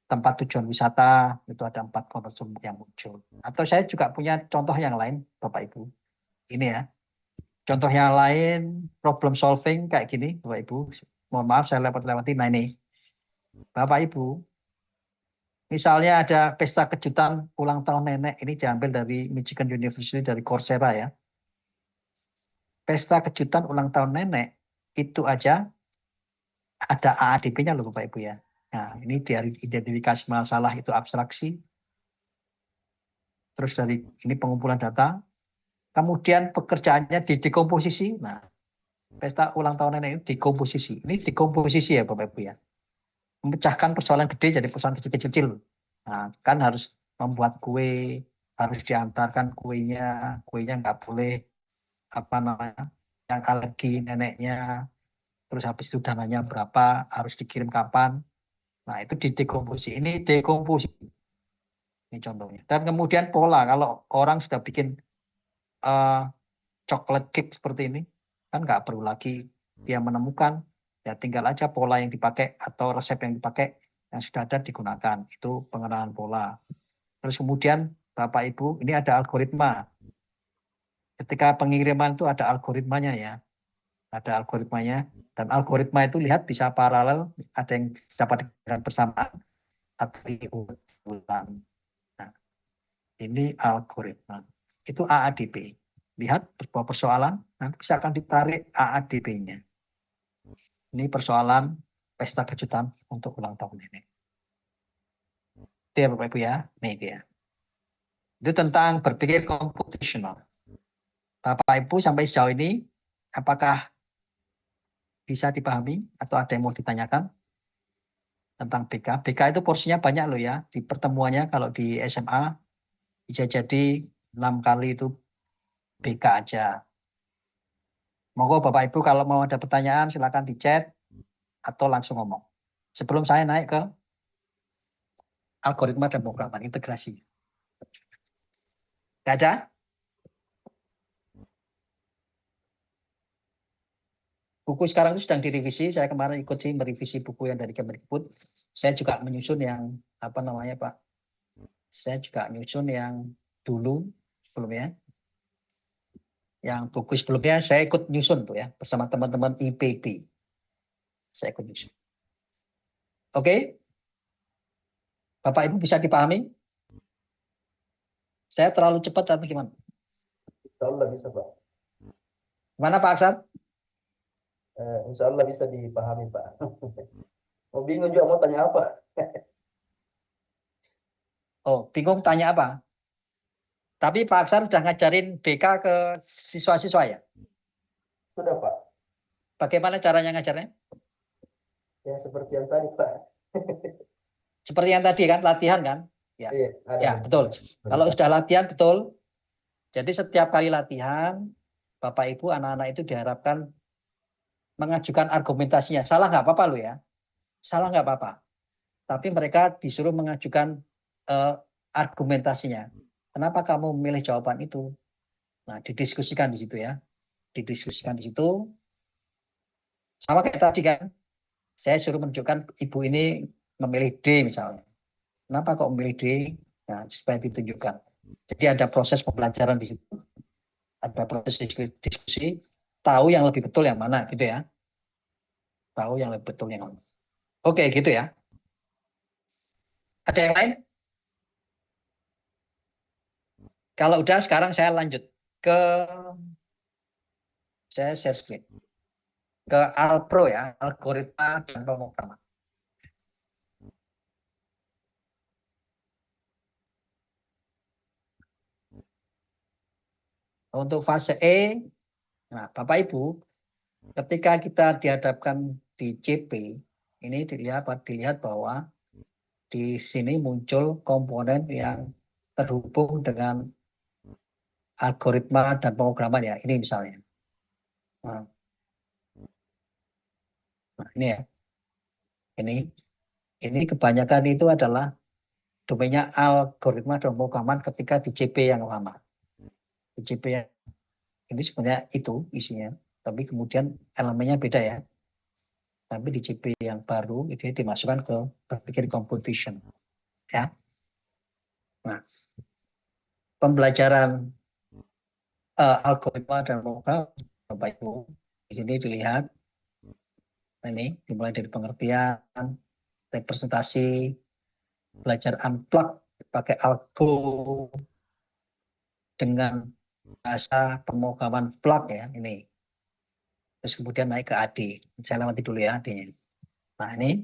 Tempat tujuan wisata, itu ada 4 konsumsi yang muncul. Atau saya juga punya contoh yang lain, Bapak Ibu. Ini ya. Contoh yang lain, problem solving kayak gini, Bapak Ibu. Mohon maaf saya lewat-lewati. Nah ini, Bapak Ibu, misalnya ada pesta kejutan ulang tahun nenek, ini diambil dari Michigan University, dari Coursera ya. Pesta kejutan ulang tahun nenek, itu aja ada AADP-nya loh Bapak Ibu ya. Nah, ini dari identifikasi masalah itu abstraksi. Terus dari ini pengumpulan data. Kemudian pekerjaannya di dekomposisi. Nah, pesta ulang tahun nenek ini dekomposisi. Ini dekomposisi ya Bapak Ibu ya. Memecahkan persoalan gede jadi persoalan kecil-kecil. Nah, kan harus membuat kue, harus diantarkan kuenya nggak boleh apa namanya yang alergi neneknya. Terus habis itu dananya berapa, harus dikirim kapan. Nah, itu di dekomposisi. Ini dekomposisi. Ini contohnya. Dan kemudian pola, kalau orang sudah bikin chocolate cake seperti ini, kan nggak perlu lagi dia menemukan, ya tinggal aja pola yang dipakai atau resep yang dipakai yang sudah ada digunakan. Itu pengenalan pola. Terus kemudian Bapak Ibu, ini ada algoritma. Ketika pengiriman itu ada algoritmanya ya. Ada algoritmanya. Dan algoritma itu lihat bisa paralel, ada yang dapat dengan bersamaan atau diulang. Nah, ini algoritma. Itu AADP. Lihat sebuah persoalan, nanti bisa akan ditarik AADP-nya. Ini persoalan pesta kejutan untuk ulang tahun ini. Itu ya Bapak Ibu ya, ini dia. Itu tentang berpikir computational. Bapak Ibu sampai sejauh ini, apakah bisa dipahami atau ada yang mau ditanyakan tentang BK? BK itu porsinya banyak loh ya. Di pertemuannya kalau di SMA bisa jadi 6 kali itu BK aja. Monggo Bapak Ibu kalau mau ada pertanyaan silakan di chat atau langsung ngomong. Sebelum saya naik ke algoritma dan pemrograman integrasi. Nggak ada? Buku sekarang itu sedang direvisi. Saya kemarin ikut sih merevisi buku yang dari Kemdikbud. Saya juga menyusun yang apa namanya Pak? Saya juga menyusun yang dulu sebelumnya. Yang buku sebelumnya saya ikut nyusun tuh ya bersama teman-teman IPB. Saya ikut nyusun. Oke? Bapak Ibu bisa dipahami? Saya terlalu cepat atau gimana? Insya Allah bisa Pak. Gimana Pak Aksar? Insya Allah bisa dipahami Pak. Mau bingung juga mau tanya apa? Oh, bingung tanya apa? Tapi Pak Aksar sudah ngajarin BK ke siswa-siswa ya? Sudah Pak. Bagaimana caranya ngajarnya? Ya seperti yang tadi Pak. Seperti yang tadi kan, latihan kan? Ya, Iya, ada. ya betul. Kalau sudah latihan, betul. Jadi setiap kali latihan, Bapak Ibu, anak-anak itu diharapkan mengajukan argumentasinya. Salah nggak apa-apa loh ya. Salah nggak apa-apa. Tapi mereka disuruh mengajukan argumentasinya. Kenapa kamu memilih jawaban itu? Nah, didiskusikan di situ ya. Didiskusikan di situ. Sama kayak tadi kan. Saya suruh menunjukkan ibu ini memilih D misalnya. Kenapa kok memilih D? Nah, supaya ditunjukkan. Jadi ada proses pembelajaran di situ. Ada proses diskusi. Tahu yang lebih betul yang mana gitu ya. Tahu yang lebih betul yang mana. Oke gitu ya. Ada yang lain? Kalau udah sekarang saya lanjut ke saya share screen. Ke Alpro ya, algoritma dan pemrograman. Untuk fase E, nah Bapak Ibu, ketika kita dihadapkan di CP, ini dilihat bahwa di sini muncul komponen yang terhubung dengan algoritma dan pemrograman ya. Ini misalnya. Nah ini ya. Ini kebanyakan itu adalah domainnya algoritma dan pemrograman ketika di CP yang lama. Di CP yang ini sebenarnya itu isinya, tapi kemudian elemennya beda ya. Tapi di CP yang baru itu dimasukkan ke berpikir computation. Ya. Nah, pembelajaran algoritma dan pemrograman Bapak Ibu di sini dilihat. Ini dimulai dari pengertian, representasi, belajar unplug pakai algo dengan bahasa pemrograman plug ya ini. Terus kemudian naik ke AD. Saya lewati dulu ya AD-nya. Nah ini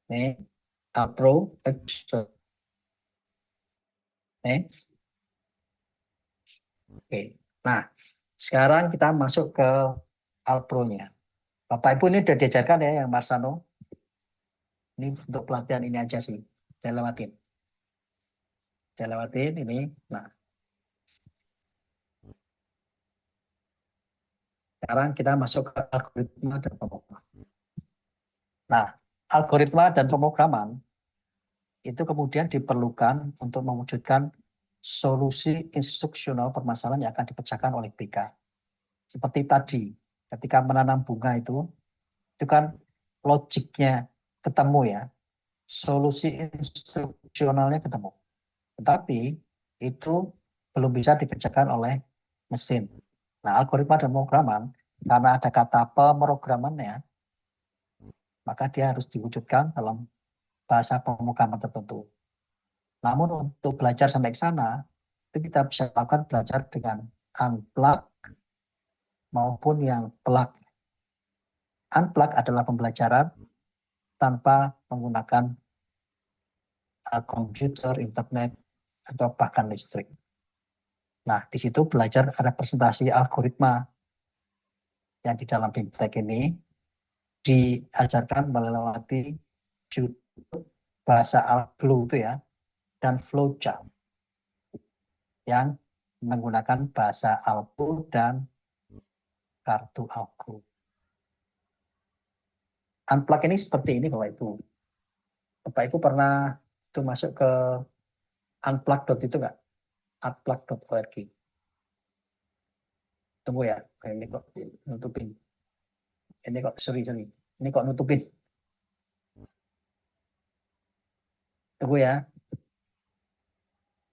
Nih, Alpro. Nih. Oke. Nah, sekarang kita masuk ke Alpro-nya. Bapak Ibu ini udah diajarkan ya yang Marsano. Ini untuk pelatihan ini aja sih. Saya lewatin. Saya lewatin ini. Nah, sekarang kita masuk ke algoritma dan pemrograman. Nah, algoritma dan pemrograman itu kemudian diperlukan untuk mewujudkan solusi instruksional permasalahan yang akan dipecahkan oleh BK. Seperti tadi, ketika menanam bunga itu kan logiknya ketemu ya, solusi instruksionalnya ketemu. Tetapi itu belum bisa dikerjakan oleh mesin. Nah, algoritma dan pemrograman, karena ada kata pemrogramannya, maka dia harus diwujudkan dalam bahasa pemrograman tertentu. Namun untuk belajar sampai ke sana, itu kita bisa lakukan belajar dengan unplug maupun yang plug. Unplug adalah pembelajaran tanpa menggunakan komputer, internet, atau bahkan listrik. Nah, di situ belajar representasi algoritma yang di dalam BIMTEK ini diajarkan melewati bahasa Alglo itu ya, dan flowchart yang menggunakan bahasa Alglo dan kartu Alglo. Unplug ini seperti ini Bapak Ibu. Bapak Ibu pernah itu masuk ke unplug. Itu enggak? Unplug.org. Tunggu ya, ini kok nutupin. Ini kok sorry. Ini kok nutupin. Tunggu ya.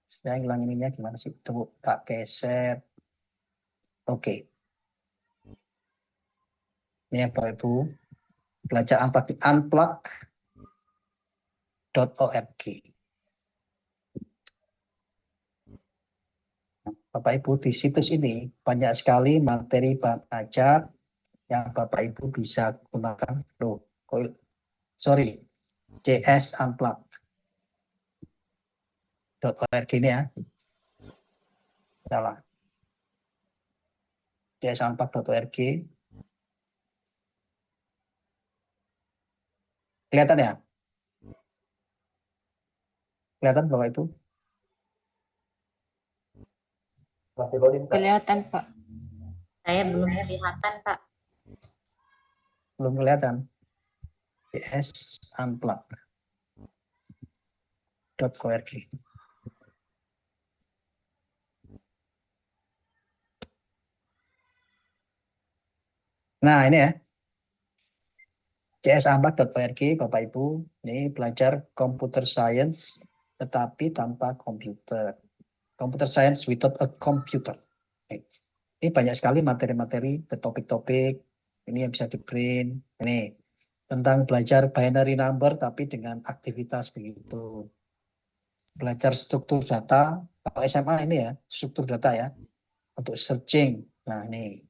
Saya ngilangin ininya gimana sih? Tunggu, tak geser. Oke. Ini ya Bapak Ibu. Belajar unplug di unplug.org. Bapak Ibu di situs ini banyak sekali materi belajar yang Bapak Ibu bisa gunakan. CS unplug.org ini ya. Salah. CS unplug.org. Kelihatan ya? Kelihatan Bapak Ibu? Masih loading, Kak? Kelihatan, Pak. Saya belum kelihatan, Pak. Belum kelihatan. CS unplug.org. Nah, ini ya. CSunplug.org, Bapak Ibu, ini belajar computer science tetapi tanpa komputer. Computer science without a computer. Ini banyak sekali materi-materi, topik-topik, ini yang bisa di print. Ini tentang belajar binary number tapi dengan aktivitas begitu. Belajar struktur data, kalau SMA ini ya, struktur data ya, untuk searching. Nah ini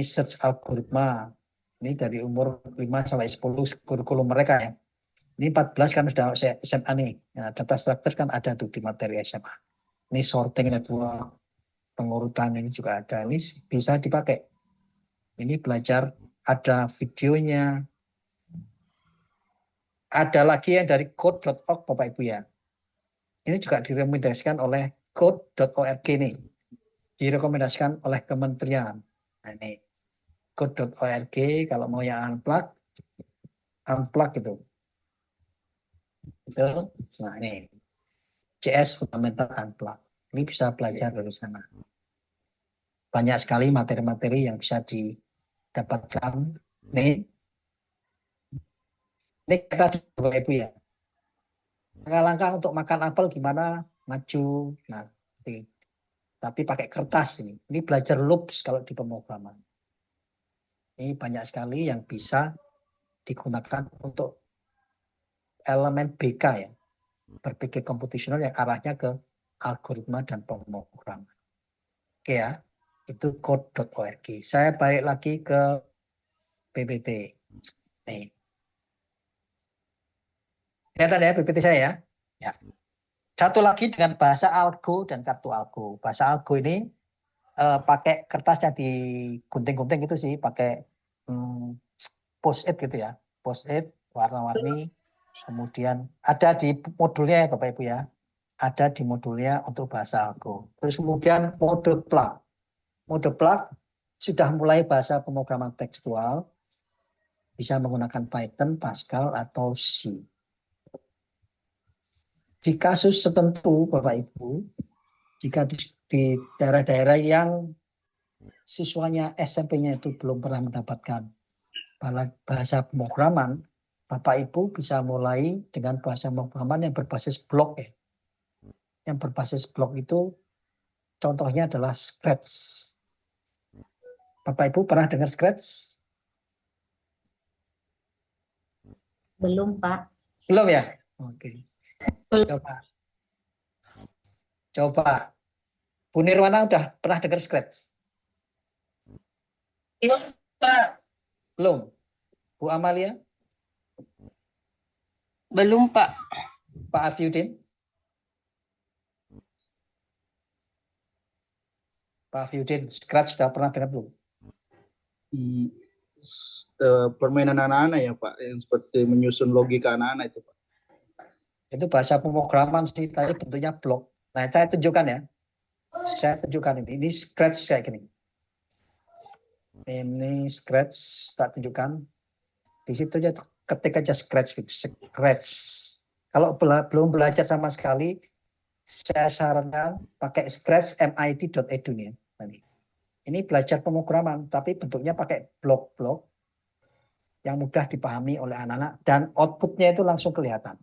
search algoritma. Ini dari umur 5 sampai 10 kurikulum mereka ya. Ini 14 kan sudah SMA nih. Nah, data structure kan ada tuh di materi SMA. Ini sorting network, pengurutan ini juga ada. Ini bisa dipakai. Ini belajar, ada videonya. Ada lagi yang dari code.org Bapak Ibu ya. Ini juga direkomendasikan oleh code.org nih. Direkomendasikan oleh kementerian. Nah ini code.org kalau mau yang unplug gitu. Itu. Nah ini CS Fundamental Unplug. Ini bisa belajar dari sana. Banyak sekali materi-materi yang bisa didapatkan. Ini kita Bapak Ibu ya. Langkah-langkah untuk makan apel gimana? Maju. Nah, tapi pakai kertas ini. Ini belajar loops kalau di pemrograman. Ini banyak sekali yang bisa digunakan untuk elemen BK ya. Berpikir komputasional yang arahnya ke algoritma dan pemrograman. Oke ya, itu code.org. Saya balik lagi ke PPT. Nih. Kelihatan ya PPT saya ya? Ya. Satu lagi dengan bahasa algo dan kartu algo. Bahasa algo ini pakai kertasnya digunting-gunting gitu sih, pakai post-it gitu ya. Post-it warna-warni. Kemudian ada di modulnya ya Bapak Ibu ya. Ada di modulnya untuk bahasa algo. Terus kemudian mode plug. Mode plug sudah mulai bahasa pemrograman tekstual, bisa menggunakan Python, Pascal, atau C. Di kasus tertentu, Bapak Ibu, jika di daerah-daerah yang siswanya SMP-nya itu belum pernah mendapatkan bahasa pemrograman, Bapak Ibu bisa mulai dengan bahasa pemrograman yang berbasis blok ya. Yang berbasis blok itu contohnya adalah Scratch. Bapak Ibu pernah dengar Scratch? Belum, Pak. Belum ya? Oke. Coba. Coba. Bu Nirwana udah pernah dengar Scratch? Belum, Pak. Belum. Bu Amalia? Belum, Pak. Pak Afiuddin? Pak Afiuddin, Scratch sudah pernah dengar belum? Permainan anak-anak ya Pak, yang seperti menyusun logika anak-anak itu Pak. Itu bahasa pemrograman sih, tapi bentuknya blok. Nah, saya tunjukkan ya. Saya tunjukkan ini. Ini Scratch kayak gini. Ini Scratch, tak tunjukkan. Di situ aja ketik aja Scratch gitu. Scratch. Kalau belum belajar sama sekali, saya sarankan pakai Scratch mit.edu nih. Ini belajar pemrograman, tapi bentuknya pakai blok-blok yang mudah dipahami oleh anak-anak dan outputnya itu langsung kelihatan.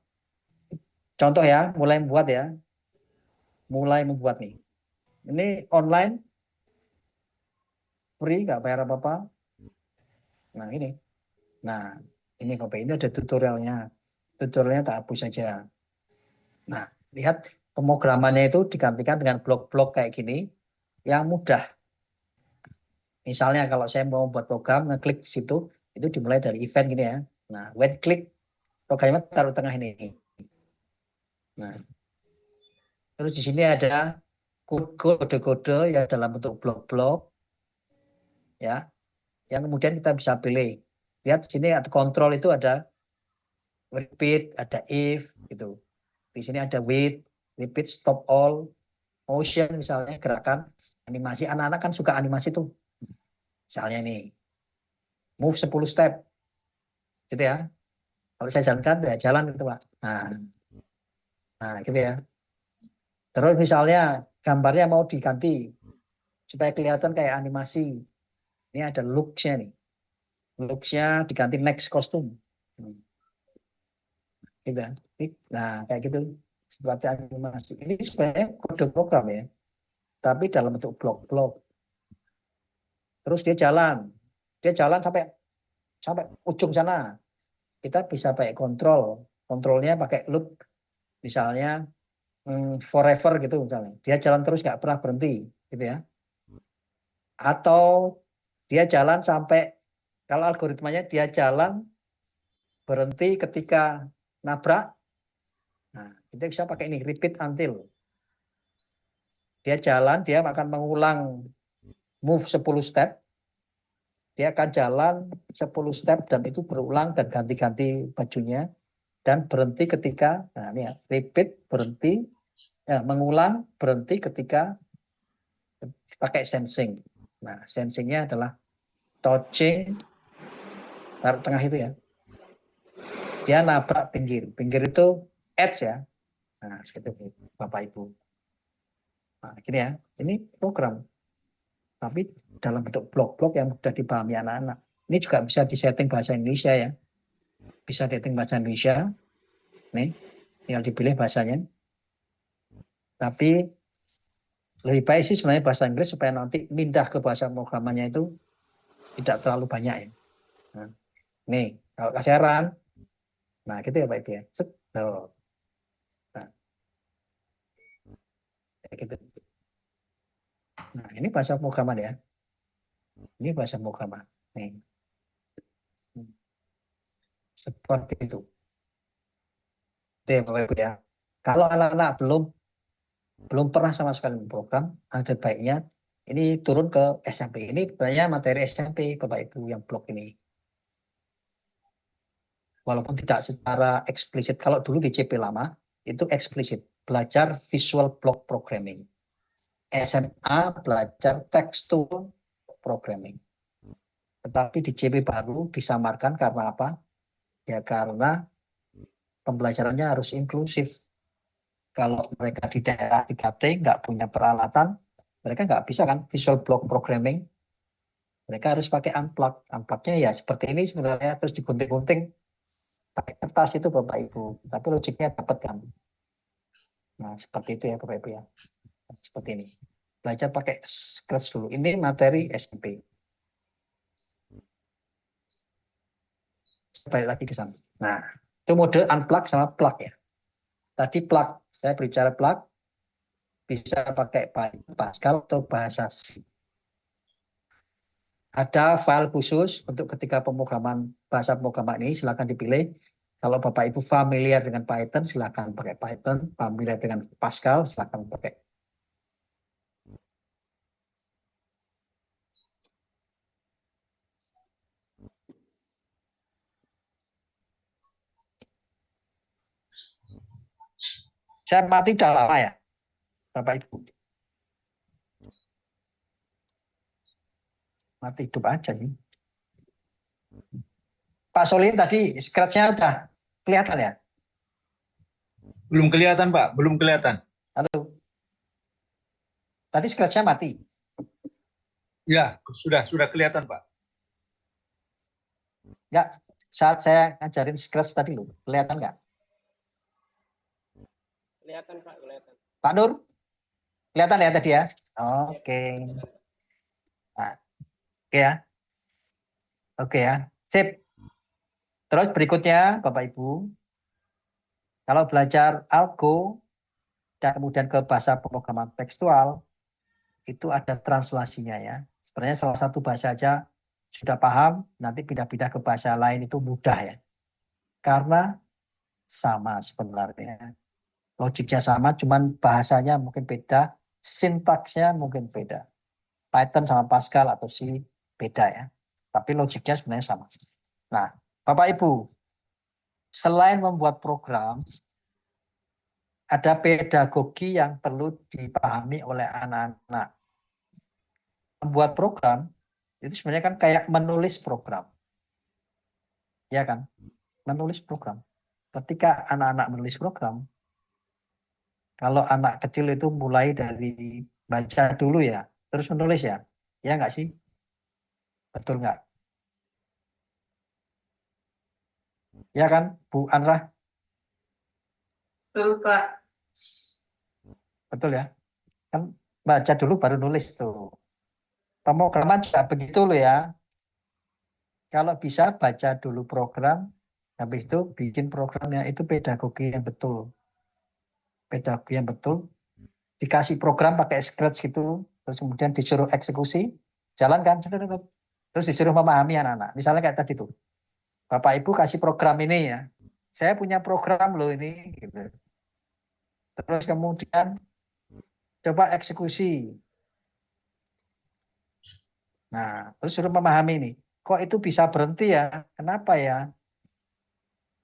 Contoh ya, mulai membuat ya. Mulai membuat nih. Ini online, free, nggak bayar apa-apa. Nah ini. Nah ini Bapak, ini ada tutorialnya. Tutorialnya tak hapus saja. Nah lihat pemrogramannya itu digantikan dengan blok-blok kayak gini yang mudah. Misalnya kalau saya mau buat program, ngeklik di situ, itu dimulai dari event gini ya. Nah when klik, programnya taruh tengah ini. Nah terus di sini ada kode-kode yang dalam bentuk blok-blok ya, yang kemudian kita bisa pilih. Lihat di sini ada kontrol, itu ada repeat, ada if gitu. Di sini ada wait, repeat, stop all, motion misalnya gerakan animasi. Anak-anak kan suka animasi tuh. Misalnya nih, move 10 step. Gitu ya. Kalau saya jalankan ya jalan gitu, Pak. Nah, gitu ya. Terus misalnya gambarnya mau diganti supaya kelihatan kayak animasi. Ini ada looks-nya nih. Looks-nya diganti next costume. Gitu. Nah, kayak gitu. Seperti animasi. Ini sebenarnya kode program ya. Tapi dalam bentuk blok-blok. Terus dia jalan. Dia jalan sampai ujung sana. Kita bisa pakai kontrol. Kontrolnya pakai loop. Misalnya forever gitu misalnya. Dia jalan terus nggak pernah berhenti. Gitu ya. Atau dia jalan sampai, kalau algoritmanya dia jalan berhenti ketika nabrak. Nah, kita bisa pakai ini, repeat until. Dia jalan, dia akan mengulang move 10 step. Dia akan jalan 10 step dan itu berulang dan ganti-ganti bajunya. Dan berhenti ketika, nah ini ya, repeat, berhenti, mengulang, berhenti ketika pakai sensing. Nah, sensingnya adalah touching, taruh tengah itu ya. Dia nabrak pinggir. Pinggir itu edge ya. Nah, seperti itu, Bapak Ibu. Nah, gini ya, ini program. Tapi dalam bentuk blok-blok yang mudah dipahami anak-anak. Ini juga bisa disetting bahasa Indonesia ya. Bisa disetting bahasa Indonesia. Nih, tinggal dipilih bahasanya. Tapi lebih baik sih sebenarnya bahasa Inggris supaya nanti pindah ke bahasa pemrogramannya itu tidak terlalu banyak ya. Nah, nih, kalau kasih saran, nah gitu ya Pak Ibu ya. Tuh. Nah, kayak gitu. Nah, ini bahasa pemrograman ya. Ini bahasa pemrograman. Nih. Seperti itu. Itu ya Bapak Ibu ya. Kalau anak-anak belum pernah sama sekali memprogram, ada baiknya ini turun ke SMP. Ini banyak materi SMP Bapak Ibu yang blok ini. Walaupun tidak secara eksplisit. Kalau dulu di CP lama itu eksplisit, belajar visual block programming. SMA belajar textual programming. Tetapi di CP baru disamarkan karena apa? Ya karena pembelajarannya harus inklusif. Kalau mereka di daerah 3T nggak punya peralatan, mereka nggak bisa kan visual block programming. Mereka harus pakai unplug. Unplugnya ya seperti ini sebenarnya, terus digunting-gunting pakai kertas itu Bapak Ibu. Tapi logiknya dapat kan. Nah seperti itu ya Bapak Ibu ya. Seperti ini. Belajar pakai Scratch dulu. Ini materi SMP. Balik lagi ke sana. Nah, itu mode unplug sama plug ya. Tadi plug, saya berbicara plug, bisa pakai Python, Pascal atau bahasa C. Ada file khusus untuk ketika pemrograman bahasa pemrograman ini, silakan dipilih. Kalau Bapak Ibu familiar dengan Python, silakan pakai Python. Familiar dengan Pascal, silakan pakai. Saya mati udah lama ya, Bapak Ibu. Mati hidup aja sih. Pak Solin tadi scratch-nya udah kelihatan ya? Belum kelihatan, Pak. Belum kelihatan. Halo. Tadi scratch-nya mati. Ya, sudah kelihatan, Pak. Enggak, saat saya ngajarin scratch tadi loh, kelihatan nggak? Kelihatan Pak, kelihatan. Pak Nur? Kelihatan ya tadi ya? Oke. Nah, oke ya. Oke ya. Sip. Terus berikutnya, Bapak Ibu, kalau belajar algo dan kemudian ke bahasa pemrograman tekstual, itu ada translasinya ya. Sebenarnya salah satu bahasa aja sudah paham, nanti pindah-pindah ke bahasa lain itu mudah ya. Karena sama sebenarnya. Logiknya sama, cuman bahasanya mungkin beda, sintaksnya mungkin beda. Python sama Pascal atau C beda ya. Tapi logiknya sebenarnya sama. Nah, Bapak Ibu, selain membuat program, ada pedagogi yang perlu dipahami oleh anak-anak. Membuat program, itu sebenarnya kan kayak menulis program. Ya kan? Menulis program. Ketika anak-anak menulis program, kalau anak kecil itu mulai dari baca dulu ya, terus menulis ya. Ya nggak sih? Betul nggak? Ya kan, Bu Anra? Betul, Pak. Betul ya? Kan baca dulu baru nulis tuh. Pemrograman juga begitu loh ya. Kalau bisa baca dulu program, habis itu bikin programnya. Itu pedagogi yang betul. Pedagogi yang betul. Dikasih program pakai Scratch gitu, terus kemudian disuruh eksekusi, jalankan, terus disuruh memahami anak-anak. Misalnya kayak tadi tuh, Bapak Ibu kasih program ini ya, saya punya program loh ini, gitu. Terus kemudian coba eksekusi. Nah, terus suruh memahami nih, kok itu bisa berhenti ya? Kenapa ya?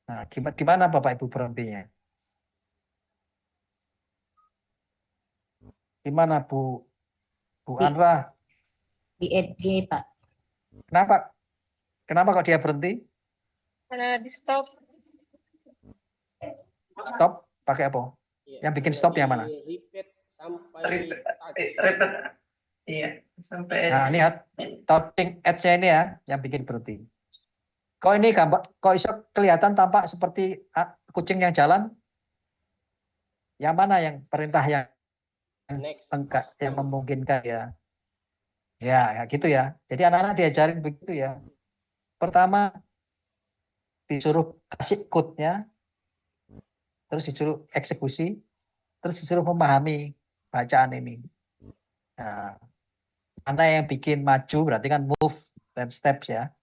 Nah, gimana Bapak Ibu berhentinya? Gimana Bu Anra? Di EDG, Pak. Kenapa? Kenapa kok dia berhenti? Karena di stop. Stop? Pakai apa? Yang bikin stop yang mana? Repeat sampai Repeat. Iya, sampai Nah, lihat touching edge-nya ini ya, yang bikin berhenti. Kok ini kok iso kelihatan tampak seperti kucing yang jalan? Yang mana yang perintah yang next. enggak, yang memungkinkan ya? Ya, gitu ya. Jadi anak-anak diajarin begitu ya. Pertama disuruh kasih code-nya, terus disuruh eksekusi, terus disuruh memahami bacaan ini. Nah, mana yang bikin maju berarti kan move dan steps ya.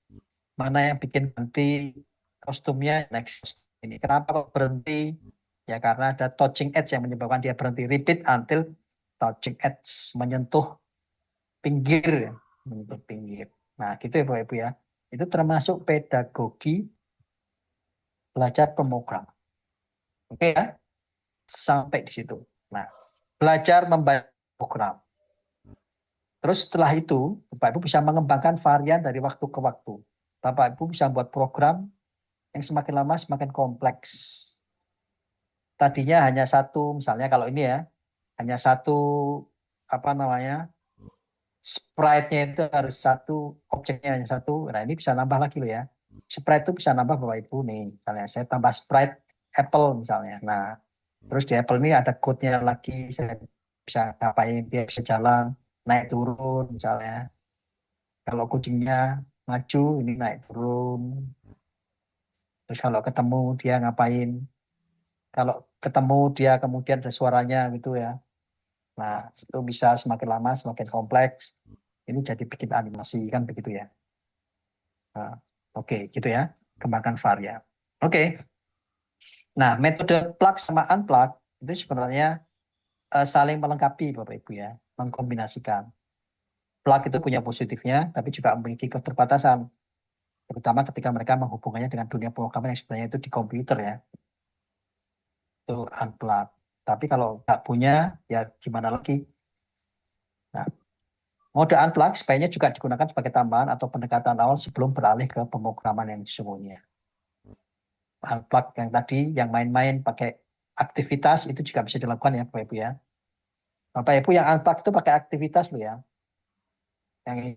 Mana yang bikin berhenti kostumnya next ini. Kenapa kok berhenti? ya karena ada touching edge yang menyebabkan dia berhenti. Repeat until touching edge, menyentuh pinggir, ya. Menyentuh pinggir. Nah, gitu ya Bapak Ibu ya. Itu termasuk pedagogi belajar pemrogram. Oke ya, sampai di situ. Nah, belajar membaca program. Terus setelah itu, Bapak Ibu bisa mengembangkan varian dari waktu ke waktu. Bapak Ibu bisa buat program yang semakin lama semakin kompleks. Tadinya hanya satu, misalnya kalau ini ya, hanya satu, apa namanya, sprite-nya itu harus satu, objeknya hanya satu. Nah, ini bisa nambah lagi loh ya. Sprite itu bisa nambah Bapak Ibu nih. Misalnya saya tambah sprite Apple misalnya. Nah, terus di Apple ini ada code-nya lagi. Saya bisa ngapain, dia bisa jalan, naik turun misalnya. Kalau kucingnya maju, ini naik turun. Terus kalau ketemu dia ngapain. Kalau ketemu dia kemudian ada suaranya gitu ya. Nah, itu bisa semakin lama semakin kompleks. Ini jadi bikin animasi kan begitu ya. Nah, oke, gitu ya. Kembangkan varian. Oke. Nah, metode plug sama unplug itu sebenarnya saling melengkapi Bapak Ibu ya, mengkombinasikan. Plug itu punya positifnya, tapi juga memiliki keterbatasan. Terutama ketika mereka menghubungkannya dengan dunia pemrograman yang sebenarnya itu di komputer ya. Itu unplug. Tapi kalau nggak punya, ya gimana lagi? Nah, mode unplug sebaiknya juga digunakan sebagai tambahan atau pendekatan awal sebelum beralih ke pemrograman yang sesungguhnya. Unplug yang tadi, yang main-main pakai aktivitas itu juga bisa dilakukan ya Bapak Ibu ya. Bapak Ibu yang unplug itu pakai aktivitas loh ya. Yang ini,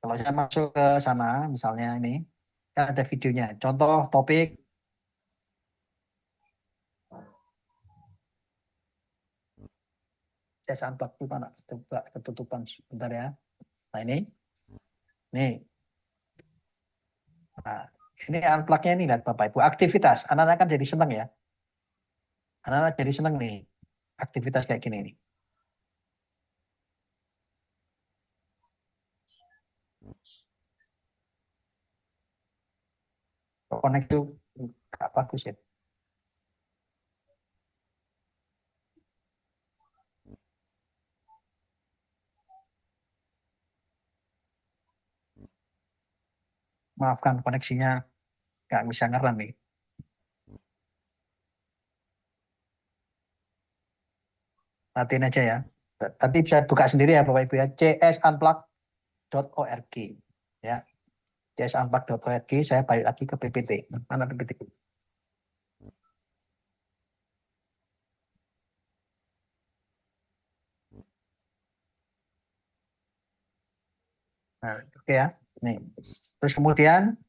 kalau saya masuk ke sana, misalnya ini, kan ada videonya. Contoh topik, saya unplug itu mana? Coba ketutupan sebentar ya. Nah ini, nih. Nah, ini unplug-nya ini lihat Bapak Ibu. Aktivitas, anak-anak kan jadi seneng ya. Anak-anak jadi seneng nih, aktivitas kayak gini nih. Connect itu nggak bagus ya. Maafkan koneksinya nggak bisa ngerem nih. Matiin aja ya. Tapi bisa buka sendiri ya Bapak Ibu ya. csunplug.org ya. csunplug.org, saya balik lagi ke PPT. Mana PPT? Nah, oke ya. Nih. Terus kemudian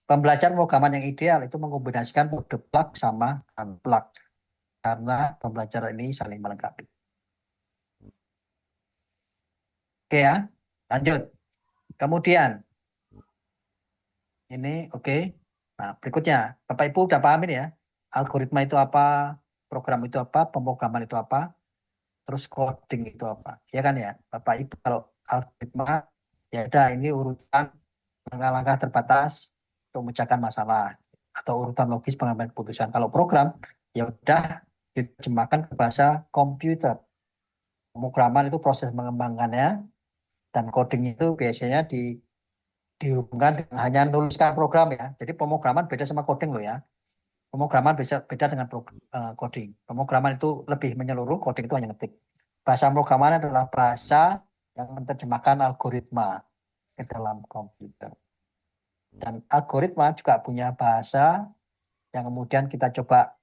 pembelajaran pemrograman yang ideal itu mengkombinasikan mode plug sama unplug karena pembelajaran ini saling melengkapi. Oke ya, lanjut. Kemudian ini oke. Nah, berikutnya Bapak Ibu udah paham ini ya. Algoritma itu apa, program itu apa, pemrograman itu apa, terus coding itu apa. Ya kan ya, Bapak Ibu kalau algoritma ya udah ini urutan langkah-langkah terbatas untuk memecahkan masalah atau urutan logis pengambilan keputusan. Kalau program ya udah diterjemahkan ke bahasa komputer. Pemrograman itu proses mengembangkannya dan coding itu biasanya dihubungkan dengan hanya nuliskan program ya. Jadi pemrograman beda sama coding loh ya. Pemrograman beda dengan coding. Pemrograman itu lebih menyeluruh, coding itu hanya ngetik. Bahasa pemrograman adalah bahasa yang menerjemahkan algoritma ke dalam komputer. Dan algoritma juga punya bahasa yang kemudian kita coba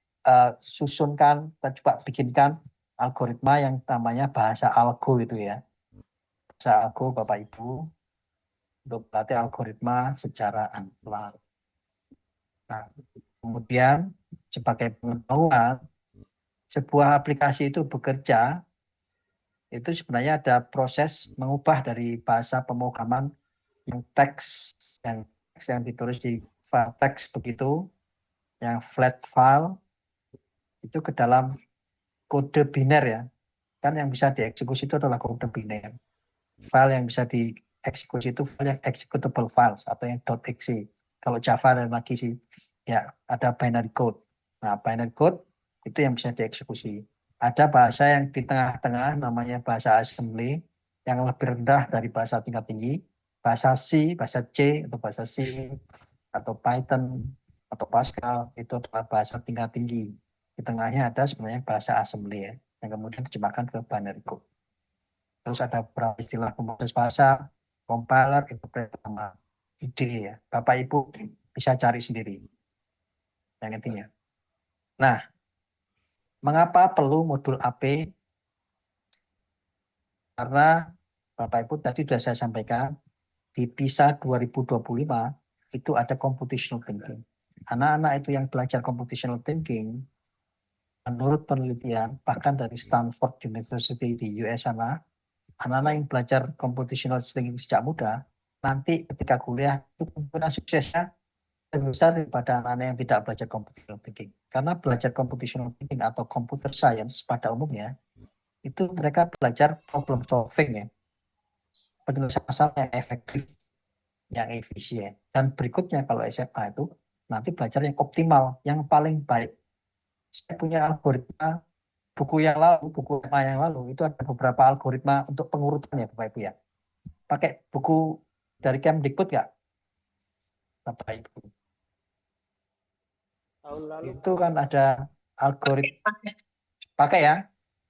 susunkan, kita coba bikinkan algoritma yang namanya bahasa algo itu ya. Bahasa algo Bapak Ibu untuk melatih algoritma secara unplug. Nah, kemudian sebagai pengetahuan, sebuah aplikasi itu bekerja, itu sebenarnya ada proses mengubah dari bahasa pemrograman yang teks yang ditulis di file teks begitu, yang flat file, itu ke dalam kode biner ya. Kan yang bisa dieksekusi itu adalah kode biner. File yang bisa dieksekusi itu file yang executable files atau yang .exe. Kalau Java dan lagi sih, ya ada binary code. Nah, binary code Itu yang bisa dieksekusi. Ada bahasa yang di tengah-tengah namanya bahasa assembly yang lebih rendah dari bahasa tingkat tinggi. Bahasa C, bahasa C atau bahasa C atau Python atau Pascal itu adalah bahasa tingkat tinggi. Di tengahnya ada sebenarnya bahasa assembly ya, yang kemudian diterjemahkan ke binary code. Terus ada beberapa istilah pemproses bahasa, compiler, interpreter, sama ide ya. Bapak Ibu bisa cari sendiri yang intinya. Nah, mengapa perlu modul AP? Karena Bapak Ibu tadi sudah saya sampaikan di PISA 2025 itu ada computational thinking. Anak-anak itu yang belajar computational thinking menurut penelitian bahkan dari Stanford University di US sana, anak-anak yang belajar computational thinking sejak muda nanti ketika kuliah itu kemungkinan suksesnya lebih besar daripada anak-anak yang tidak belajar computational thinking. Karena belajar computational thinking atau computer science pada umumnya itu mereka belajar problem solving ya, penyelesaian masalah yang efektif, yang efisien. Dan berikutnya kalau SMA itu nanti belajar yang optimal, yang paling baik. Saya punya algoritma buku yang lalu, buku SMA yang lalu itu ada beberapa algoritma untuk pengurutannya Bapak Ibu ya. Pakai buku dari Kemdikbud nggak, Bapak Ibu? Tahun lalu Itu kan ada algoritma, pakai ya.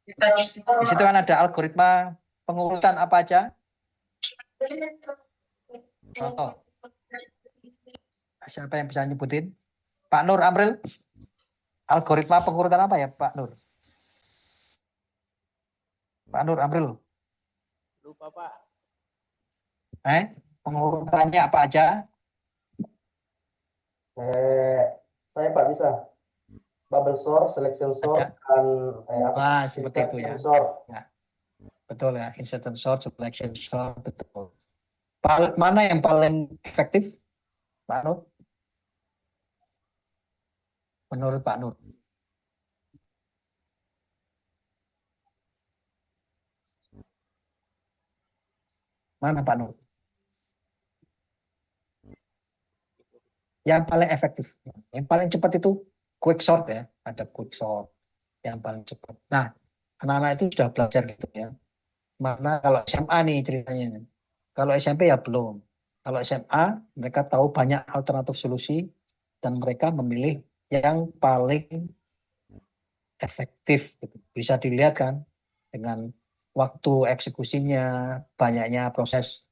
Di situ kan ada algoritma pengurutan apa aja. Contoh, siapa yang bisa nyebutin? Pak Nur Amril, algoritma pengurutan apa ya Pak Nur? Pak Nur Amril, lupa Pak. pengurutannya apa aja? Saya Pak bisa. Bubble sort, selection sort, Ada. dan Wah, seperti itu ya. insertion sort. Betul ya, insertion sort, selection sort, betul. Mana yang paling efektif, Pak Nur? Menurut Pak Nur. Mana Pak Nur? Yang paling efektif. Yang paling cepat itu quick sort ya. Ada quick sort yang paling cepat. Nah, anak-anak itu sudah belajar gitu ya. Mana kalau SMA nih ceritanya. Kalau SMP ya belum. Kalau SMA mereka tahu banyak alternatif solusi dan mereka memilih yang paling efektif. Gitu. Bisa dilihat kan dengan waktu eksekusinya, banyaknya proses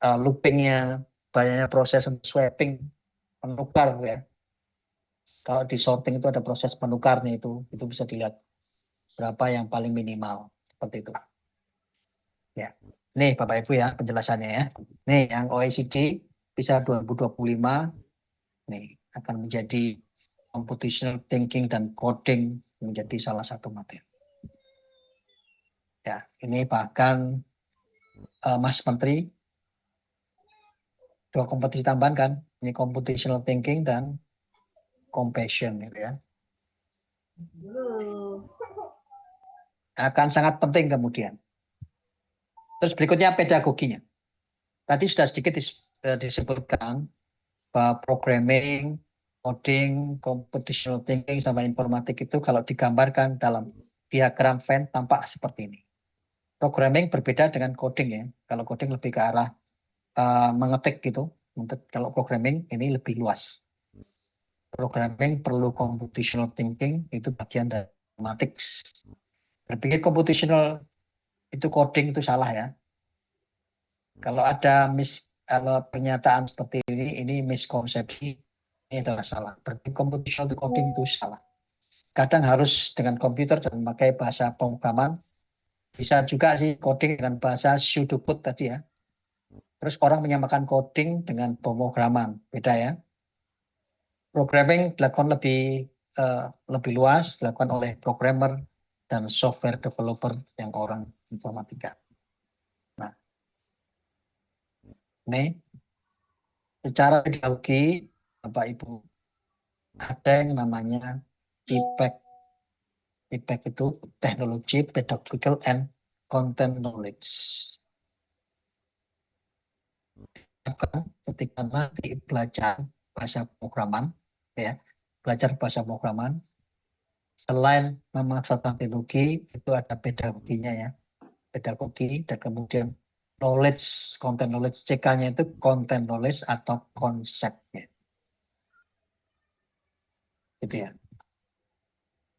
loopingnya, banyaknya proses swapping, menukar ya. Kalau di sorting itu ada proses penukarnya itu bisa dilihat berapa yang paling minimal seperti itu. Ya, nih Bapak Ibu ya penjelasannya ya. Nih yang OECD PISA 2025 nih akan menjadi computational thinking dan coding menjadi salah satu materi. Ya, ini bahkan Mas Menteri dua kompetisi tambahan kan, ini computational thinking dan compassion gitu ya. Akan sangat penting kemudian. Terus berikutnya pedagoginya. Tadi sudah sedikit disebutkan bahwa programming, coding, computational thinking sama informatik itu kalau digambarkan dalam diagram Venn tampak seperti ini. Programming berbeda dengan coding ya. Kalau coding lebih ke arah mengetik gitu. Kalau programming ini lebih luas. Programming perlu computational thinking, itu bagian dari mathematics. Berpikir computational itu coding itu salah ya. Kalau ada kalau pernyataan seperti ini miskonsepsi, ini adalah salah. Berpikir computational coding itu salah. Kadang harus dengan komputer dan memakai bahasa pemrograman. Bisa juga sih coding dengan bahasa pseudocode tadi ya. Terus orang menyamakan coding dengan pemrograman, beda ya. Programming dilakukan lebih luas, dilakukan oleh programmer dan software developer yang orang informatika. Nah, ini secara pedagogi, Bapak Ibu, ada yang namanya TPEC. TPEC itu Technology, Pedagogical, and Content Knowledge. Ketika nanti belajar bahasa pemrograman, ya, belajar bahasa pemrograman, Selain memanfaatkan teknologi, itu ada pedagoginya ya. Pedagogi dan kemudian knowledge, content knowledge. CK-nya itu content knowledge atau konsepnya. Gitu ya.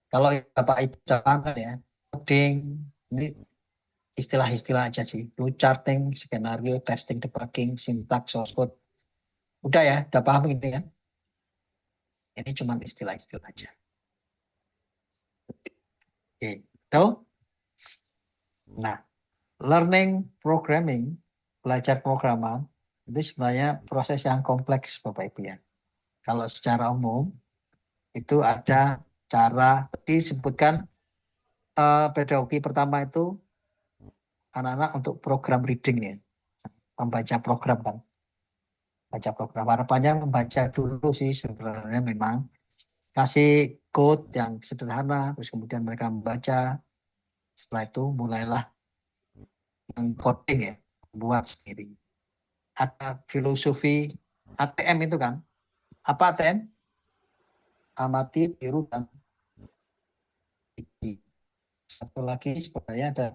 Kalau Bapak Ibu sudah paham kan ya, coding, ini istilah-istilah aja sih. Flow charting, skenario, testing, debugging, syntax, source code. Udah ya, udah paham ini kan? Ini cuma istilah-istilah aja. Oke, betul? Nah, learning programming, belajar programan, itu sebenarnya proses yang kompleks Bapak Ibu ya. Kalau secara umum, itu ada cara, disebutkan pedagogi pertama itu anak-anak untuk program reading ya. Membaca program kan. Baca program. Harapannya membaca dulu sih sebenarnya memang. Kasih code yang sederhana, terus kemudian mereka membaca. Setelah itu mulailah mengcoding ya, buat sendiri. Ada filosofi ATM itu kan. Apa ATM? Amati, tiru, dan ikuti. Satu lagi sebenarnya ada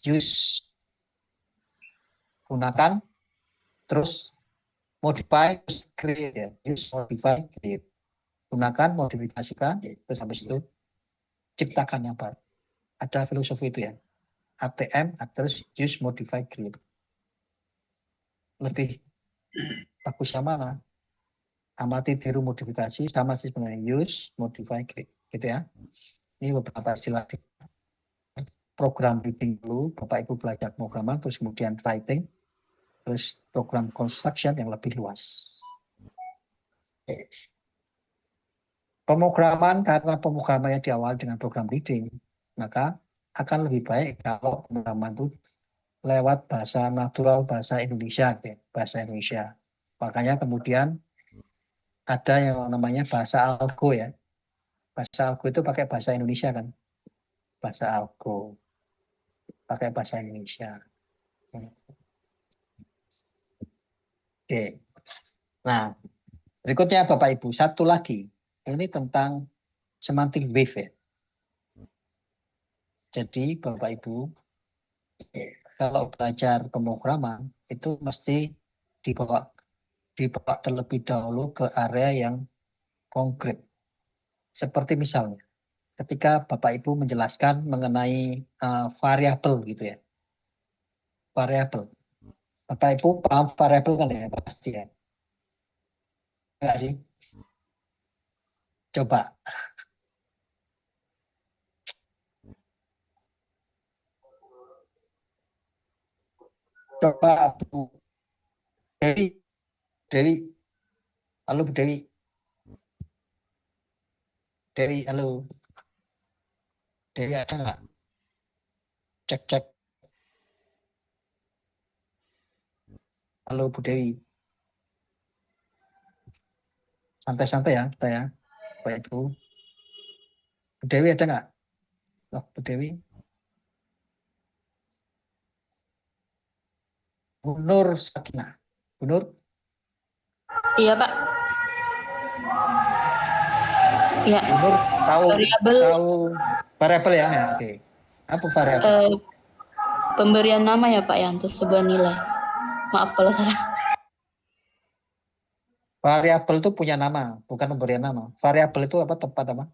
use, gunakan, terus modify, terus create ya. Use, modify, create. Gunakan, modifikasikan, terus habis itu ciptakan yang baru. Ada filosofi itu ya. ATM, terus use, modify, create. Lebih bagus yang mana? Amati, tiru, modifikasi, sama sih sebenarnya. Use, modify, create. Gitu ya. Ini beberapa istilah program reading dulu, Bapak Ibu belajar programan, terus kemudian writing, terus program construction yang lebih luas. Pemrograman, karena pemrogramannya diawali dengan program reading, maka akan lebih baik kalau pemrograman itu lewat bahasa natural, bahasa Indonesia, ya, bahasa Indonesia. Makanya kemudian ada yang namanya bahasa algo ya. Bahasa algo itu pakai bahasa Indonesia kan. Bahasa algo. Pakai bahasa Indonesia. Oke. Nah, berikutnya Bapak Ibu, satu lagi. Ini tentang semantic wave ya. Jadi Bapak Ibu, kalau belajar pemrograman itu mesti dibawa terlebih dahulu ke area yang konkret. Seperti misalnya, ketika Bapak Ibu menjelaskan mengenai variabel gitu ya. Variabel. Bapak Ibu paham variabel kan ya pasti ya. Enggak sih? Coba. Coba Bu Dewi. Dewi. Halo Bu Dewi. Dewi, halo. Dewi ada nggak? Cek. Halo Bu Dewi. Santai-santai ya kita ya. Bapak Ibu. Bu Dewi ada nggak? Loh, Bu Dewi. Bu Nur Sakinah. Bu Nur. Iya, Pak. Iya. Bu Nur tahu variabel ya? Ya, oke. Apa variabel? Pemberian nama ya, Pak, ya, untuk sebuah nilai. Maaf kalau salah. Variabel itu punya nama, bukan pemberian nama. Variabel itu apa? Tempat apa?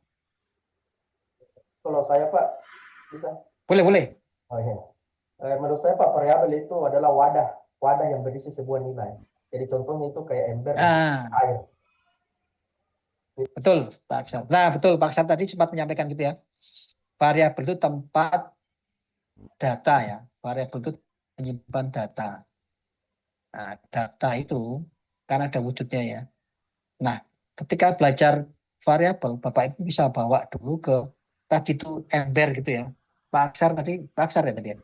Kalau saya Pak, bisa? Boleh. Oh iya. Menurut saya Pak, variabel itu adalah wadah yang berisi sebuah nilai. Jadi contohnya itu kayak ember air. Betul, Pak Aksar. Nah, betul, Pak Aksar tadi sempat menyampaikan gitu ya. Variabel itu tempat data ya. Variabel itu menyimpan data. Nah, data itu kan ada wujudnya ya. Nah, ketika belajar variabel, Bapak Ibu bisa bawa dulu ke tadi itu ember gitu ya. Pak Aksar ya tadi ya.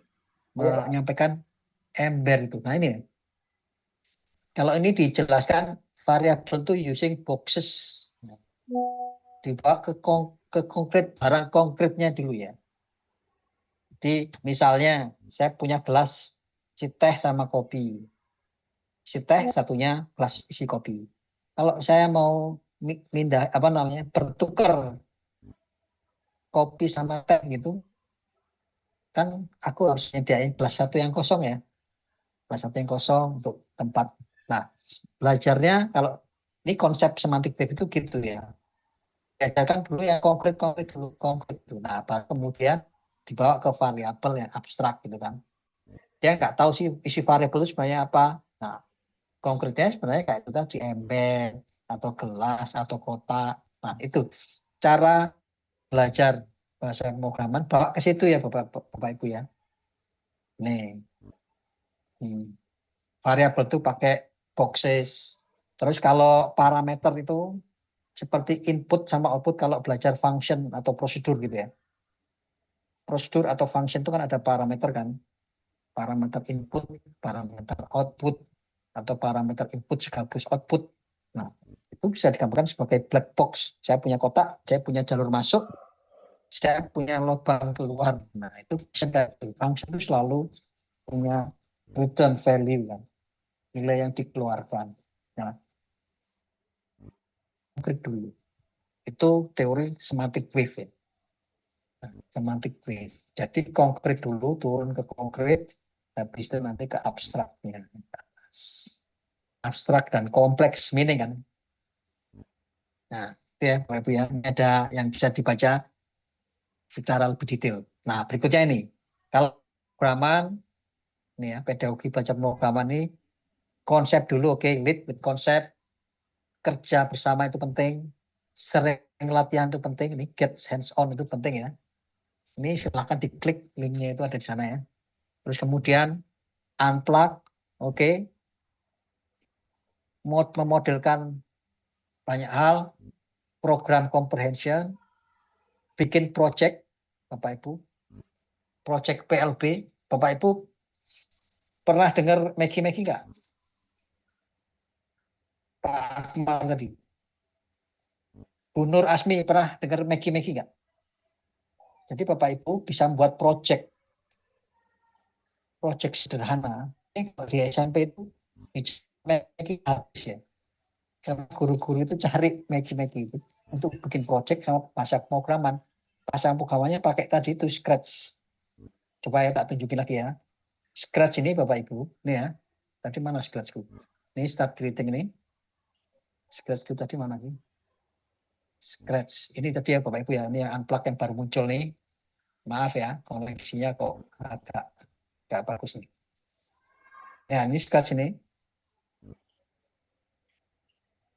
Menyampaikan ember itu. Nah, ini kalau ini dijelaskan variabel itu using boxes. Dibawa ke konkret, barang konkretnya dulu ya. Jadi misalnya saya punya gelas isi teh sama kopi. Isi teh satunya gelas isi kopi. Kalau saya mau bertukar copy sama tab gitu, kan aku harus nyediain kelas 1 yang kosong ya. Kelas 1 yang kosong untuk tempat. Nah, belajarnya kalau ini konsep semantik wave itu gitu ya. Diajarkan dulu yang konkret dulu, konkret dulu. Nah, baru kemudian dibawa ke variabel yang abstrak gitu kan. Dia nggak tahu sih isi variabel itu sebenarnya apa. Nah, konkretnya sebenarnya kayak itu tadi embed atau gelas atau kotak. Nah, itu cara belajar bahasa pemrograman bawa ke situ ya Bapak Ibu ya. Nih. Variabel itu pakai boxes. Terus kalau parameter itu seperti input sama output kalau belajar function atau prosedur gitu ya. Prosedur atau function itu kan ada parameter kan. Parameter input, parameter output, atau parameter input sekaligus output. Nah, itu bisa digambarkan sebagai black box. Saya punya kotak, saya punya jalur masuk, saya punya lubang keluar. Nah, itu function itu selalu punya return value kan. Nilai yang dikeluarkan. Nah, konkret dulu. Itu teori semantic wave ya. Semantic wave. Jadi konkret dulu, turun ke konkret, habis itu nanti ke abstraknya. Abstrak dan kompleks meaning kan. Nah, itu ya Bapak Ibu ya. Ini ada yang bisa dibaca secara lebih detail. Nah, berikutnya ini. Kalau pemrograman, ini ya, pedagogi belajar pemrograman ini, konsep dulu, oke, lead with konsep, kerja bersama itu penting, sering latihan itu penting, ini get hands on itu penting ya. Ini silahkan diklik linknya itu ada di sana ya. Terus kemudian unplug, oke. Memodelkan banyak hal, program comprehension, bikin project, Bapak Ibu, project PLB, Bapak Ibu pernah dengar Maggie nggak? Pak Akmal tadi. Bu Nur Asmi pernah dengar Maggie nggak? Jadi Bapak Ibu bisa membuat project sederhana. Ini di SMP itu Maggie habis ya. Guru-guru itu cari Maggie itu untuk bikin project sama bahasa pemrograman. Bahasa pemrogramannya pakai tadi itu Scratch. Coba ya tak tunjukin lagi ya. Scratch ini Bapak Ibu, ini ya. Tadi mana Scratchku? Ini start greeting ini. Scratchku tadi mana sih? Scratch. Ini tadi ya Bapak Ibu ya. Ini yang unplug yang baru muncul nih. Maaf ya, koneksinya kok agak bagus nih. Ya, ini Scratch ini.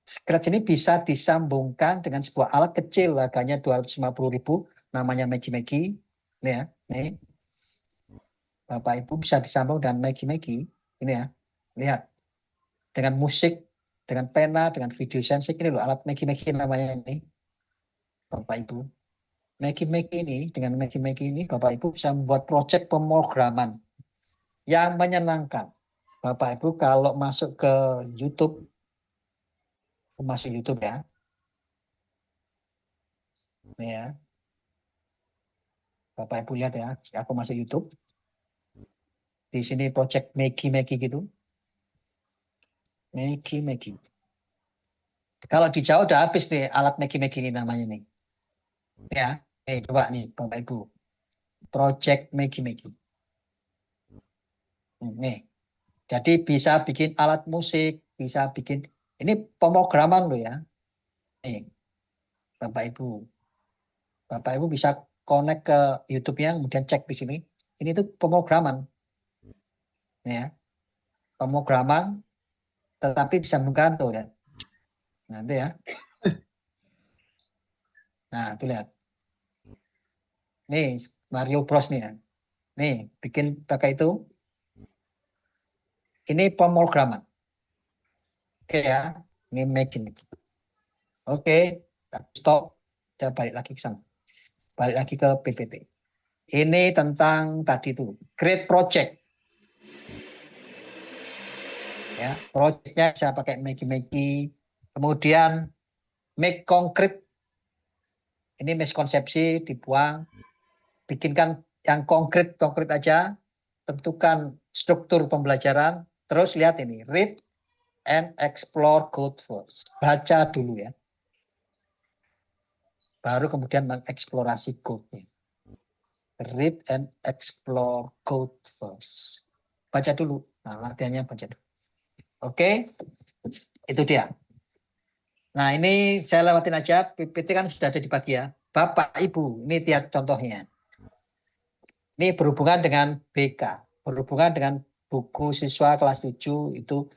Scratch ini bisa disambungkan dengan sebuah alat kecil, harganya 250.000, namanya Maggie. Ini ya, nih. Bapak Ibu bisa disambung dengan Maggie. Ini ya, lihat. Dengan musik, dengan pena, dengan video sensing, ini loh alat Maggie namanya ini. Bapak Ibu. Maggie ini, dengan Maggie ini, Bapak Ibu bisa membuat proyek pemrograman yang menyenangkan. Bapak Ibu kalau masuk ke YouTube, ya. Ini ya. Bapak Ibu lihat ya, aku masuk YouTube. Di sini project Maggie gitu. Maggie. Kalau di Jawa udah habis nih alat Maggie ini namanya nih. Ya, coba nih Bapak Ibu. Project Maggie. Nih. Jadi bisa bikin alat musik, bisa bikin ini pemrograman loh ya. Nih. Bapak Ibu. Bapak Ibu bisa connect ke YouTube-nya kemudian cek di sini. Ini tuh pemrograman. Nih ya. Pemrograman tetapi disambungkan tuh ya. Nah, itu ya. Nah, itu lihat. Nih, Mario Bros nih ya. Nih, bikin pakai itu. Ini pemrograman. Oke ya. Ini making. Oke, stop. Kita balik lagi ke sana. Balik lagi ke PPT. Ini tentang tadi itu. Create project. Ya, projectnya bisa pakai Maggie. Kemudian make concrete. Ini miskonsepsi dibuang. Bikinkan yang konkret aja. Tentukan struktur pembelajaran. Terus lihat ini. Read and explore code first. Baca dulu ya. Baru kemudian mengeksplorasi code-nya. Read and explore code first. Baca dulu. Nah, latihannya baca dulu. Oke, itu dia. Nah, ini saya lewatin aja. PPT kan sudah ada dibagi ya. Bapak, Ibu, ini tiap contohnya. Ini berhubungan dengan BK. Berhubungan dengan buku siswa kelas 7 itu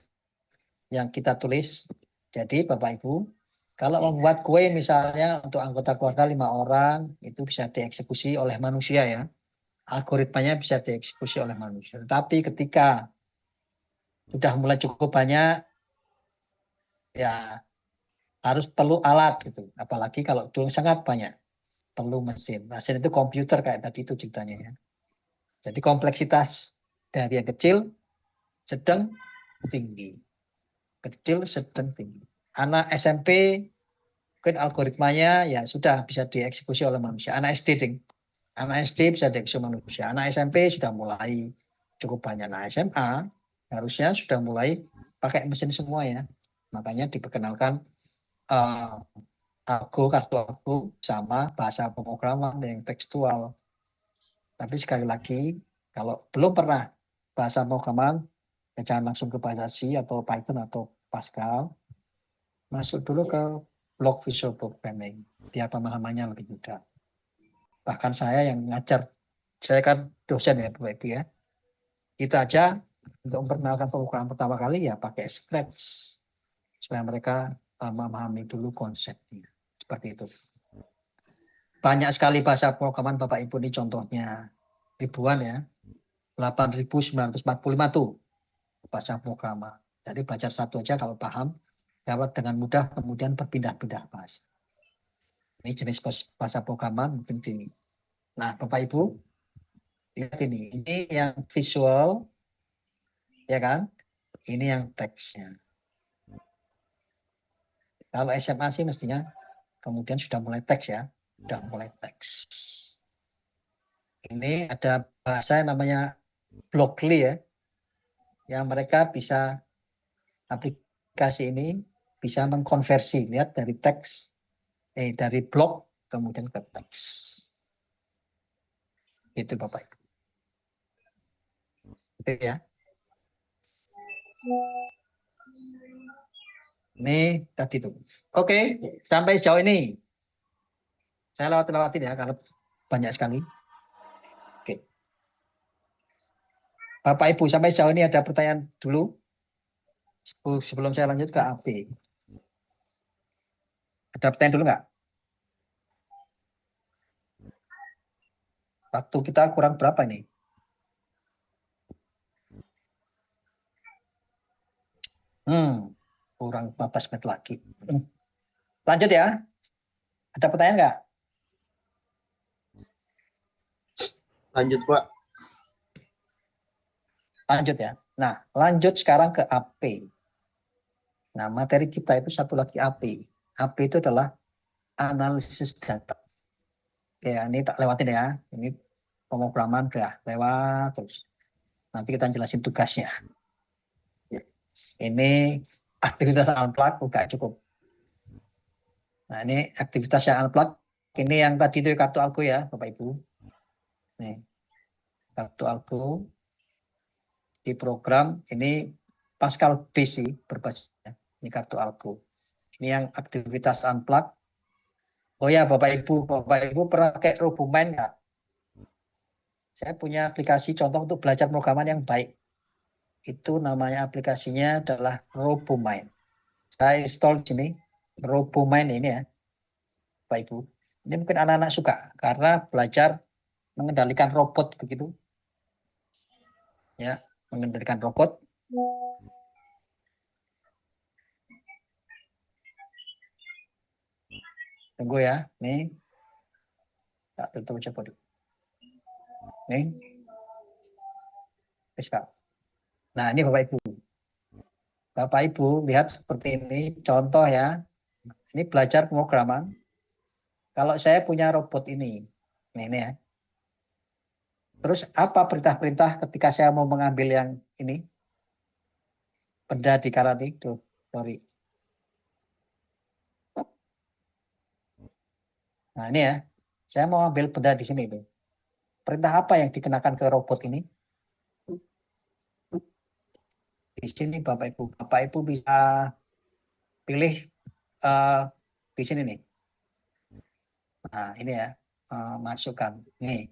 yang kita tulis. Jadi, Bapak, Ibu, kalau membuat kue misalnya untuk anggota keluarga 5 orang, itu bisa dieksekusi oleh manusia ya. Algoritmanya bisa dieksekusi oleh manusia. Tapi ketika sudah mulai cukup banyak, ya harus perlu alat gitu. Apalagi kalau dulu sangat banyak, perlu mesin. Mesin itu komputer kayak tadi itu ceritanya ya. Jadi kompleksitas dari yang kecil, sedang, tinggi. Kecil, sedang, tinggi. Anak SMP, mungkin algoritmanya ya sudah bisa dieksekusi oleh manusia. Anak SD, ding. Anak SD bisa dieksekusi manusia. Anak SMP sudah mulai cukup banyak. Nah, SMA harusnya sudah mulai pakai mesin semua ya. Makanya diperkenalkan kartu Argo sama bahasa pemrograman yang tekstual. Tapi sekali lagi, kalau belum pernah bahasa pemrograman, ya jangan langsung ke bahasa C atau Python atau Pascal. Masuk dulu ke Block Visual Programming, biar pemahamannya lebih mudah. Bahkan saya yang ngajar, saya kan dosen ya Bapak Ibu ya. Kita aja untuk memperkenalkan pemrograman pertama kali ya pakai Scratch. Supaya mereka memahami dulu konsepnya. Seperti itu. Banyak sekali bahasa pemrograman Bapak Ibu ini contohnya. Ribuan ya. 8.945 tuh bahasa pemrograman. Jadi belajar satu aja kalau paham, dapat dengan mudah kemudian berpindah-pindah bahasa. Ini jenis bahasa pemrograman mungkin ini. Nah, Bapak Ibu, lihat ini. Ini yang visual, ya kan? Ini yang teksnya. Kalau SMA sih mestinya kemudian sudah mulai teks ya. Sudah mulai teks. Ini ada bahasa yang namanya Blockly ya. Yang mereka bisa, aplikasi ini bisa mengkonversi. Lihat dari teks, dari blok kemudian ke teks. Itu Bapak Ibu. Itu ya. Ini tadi tuh. Oke, sampai sejauh ini. Saya lewatin ya, karena banyak sekali. Oke. Bapak Ibu, sampai sejauh ini ada pertanyaan dulu. Sebelum saya lanjut ke AB. Ada pertanyaan dulu nggak? Waktu kita kurang berapa nih? Kurang 15 menit lagi. Lanjut ya. Ada pertanyaan nggak? Lanjut Pak. Lanjut ya. Nah, lanjut sekarang ke AP. Nah, materi kita itu satu lagi AP. AP itu adalah analisis data. Ya, ini tak lewatin ya. Ini pemrograman udah lewat terus. Nanti kita jelasin tugasnya. Ini aktivitas unplug udah cukup. Nah, ini aktivitas yang unplug. Ini yang tadi itu kartu Argo ya, Bapak Ibu. Nih, kartu Argo di program ini Pascal base berbasisnya. Ini kartu Argo. Ini yang aktivitas unplug. Oh ya, Bapak Ibu pernah pakai RoboMind nggak? Saya punya aplikasi contoh untuk belajar pemrograman yang baik. Itu namanya aplikasinya adalah RoboMind. Saya install di sini RoboMind ini ya, Bapak Ibu. Ini mungkin anak-anak suka karena belajar mengendalikan robot begitu. Ya, mengendalikan robot. Tunggu ya, nih. Tak tutup coba dulu. Nih. Nah, ini Bapak Ibu. Bapak Ibu lihat seperti ini contoh ya. Ini belajar pemrograman. Kalau saya punya robot ini ya. Terus apa perintah-perintah ketika saya mau mengambil yang ini? Benda di karani, tuh, sorry. Nah, ini ya. Saya mau ambil benda di sini tuh. Perintah apa yang dikenakan ke robot ini? Di sini Bapak Ibu. Bapak Ibu bisa pilih eh, di sini nih. Nah, ini ya. Masukkan. Nih.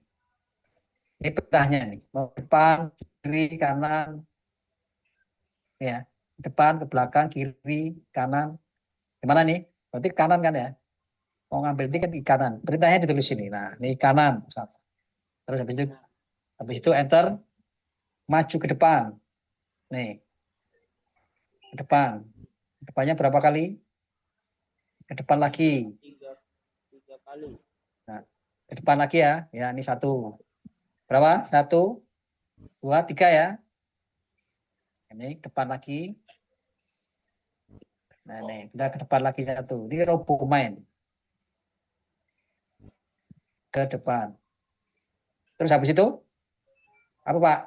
Ini perintahnya nih. Mau depan, kiri, kanan. Ya. Depan, ke belakang, kiri, kanan. Gimana nih? Berarti kanan kan ya? Mau ngambil ini kan di kanan. Perintahnya ditulis sini. Nah, ini kanan. Terus habis itu enter. Maju ke depan. Nih. Ke depan. Depannya berapa kali? Ke depan lagi. Tiga kali. Nah, ke depan lagi ya. Ya, ini 1. Berapa? 1, 2, 3 ya. Ini depan lagi. Nah, ini udah ke depan lagi 1. Ini robo main. Ke depan. Terus habis itu apa Pak?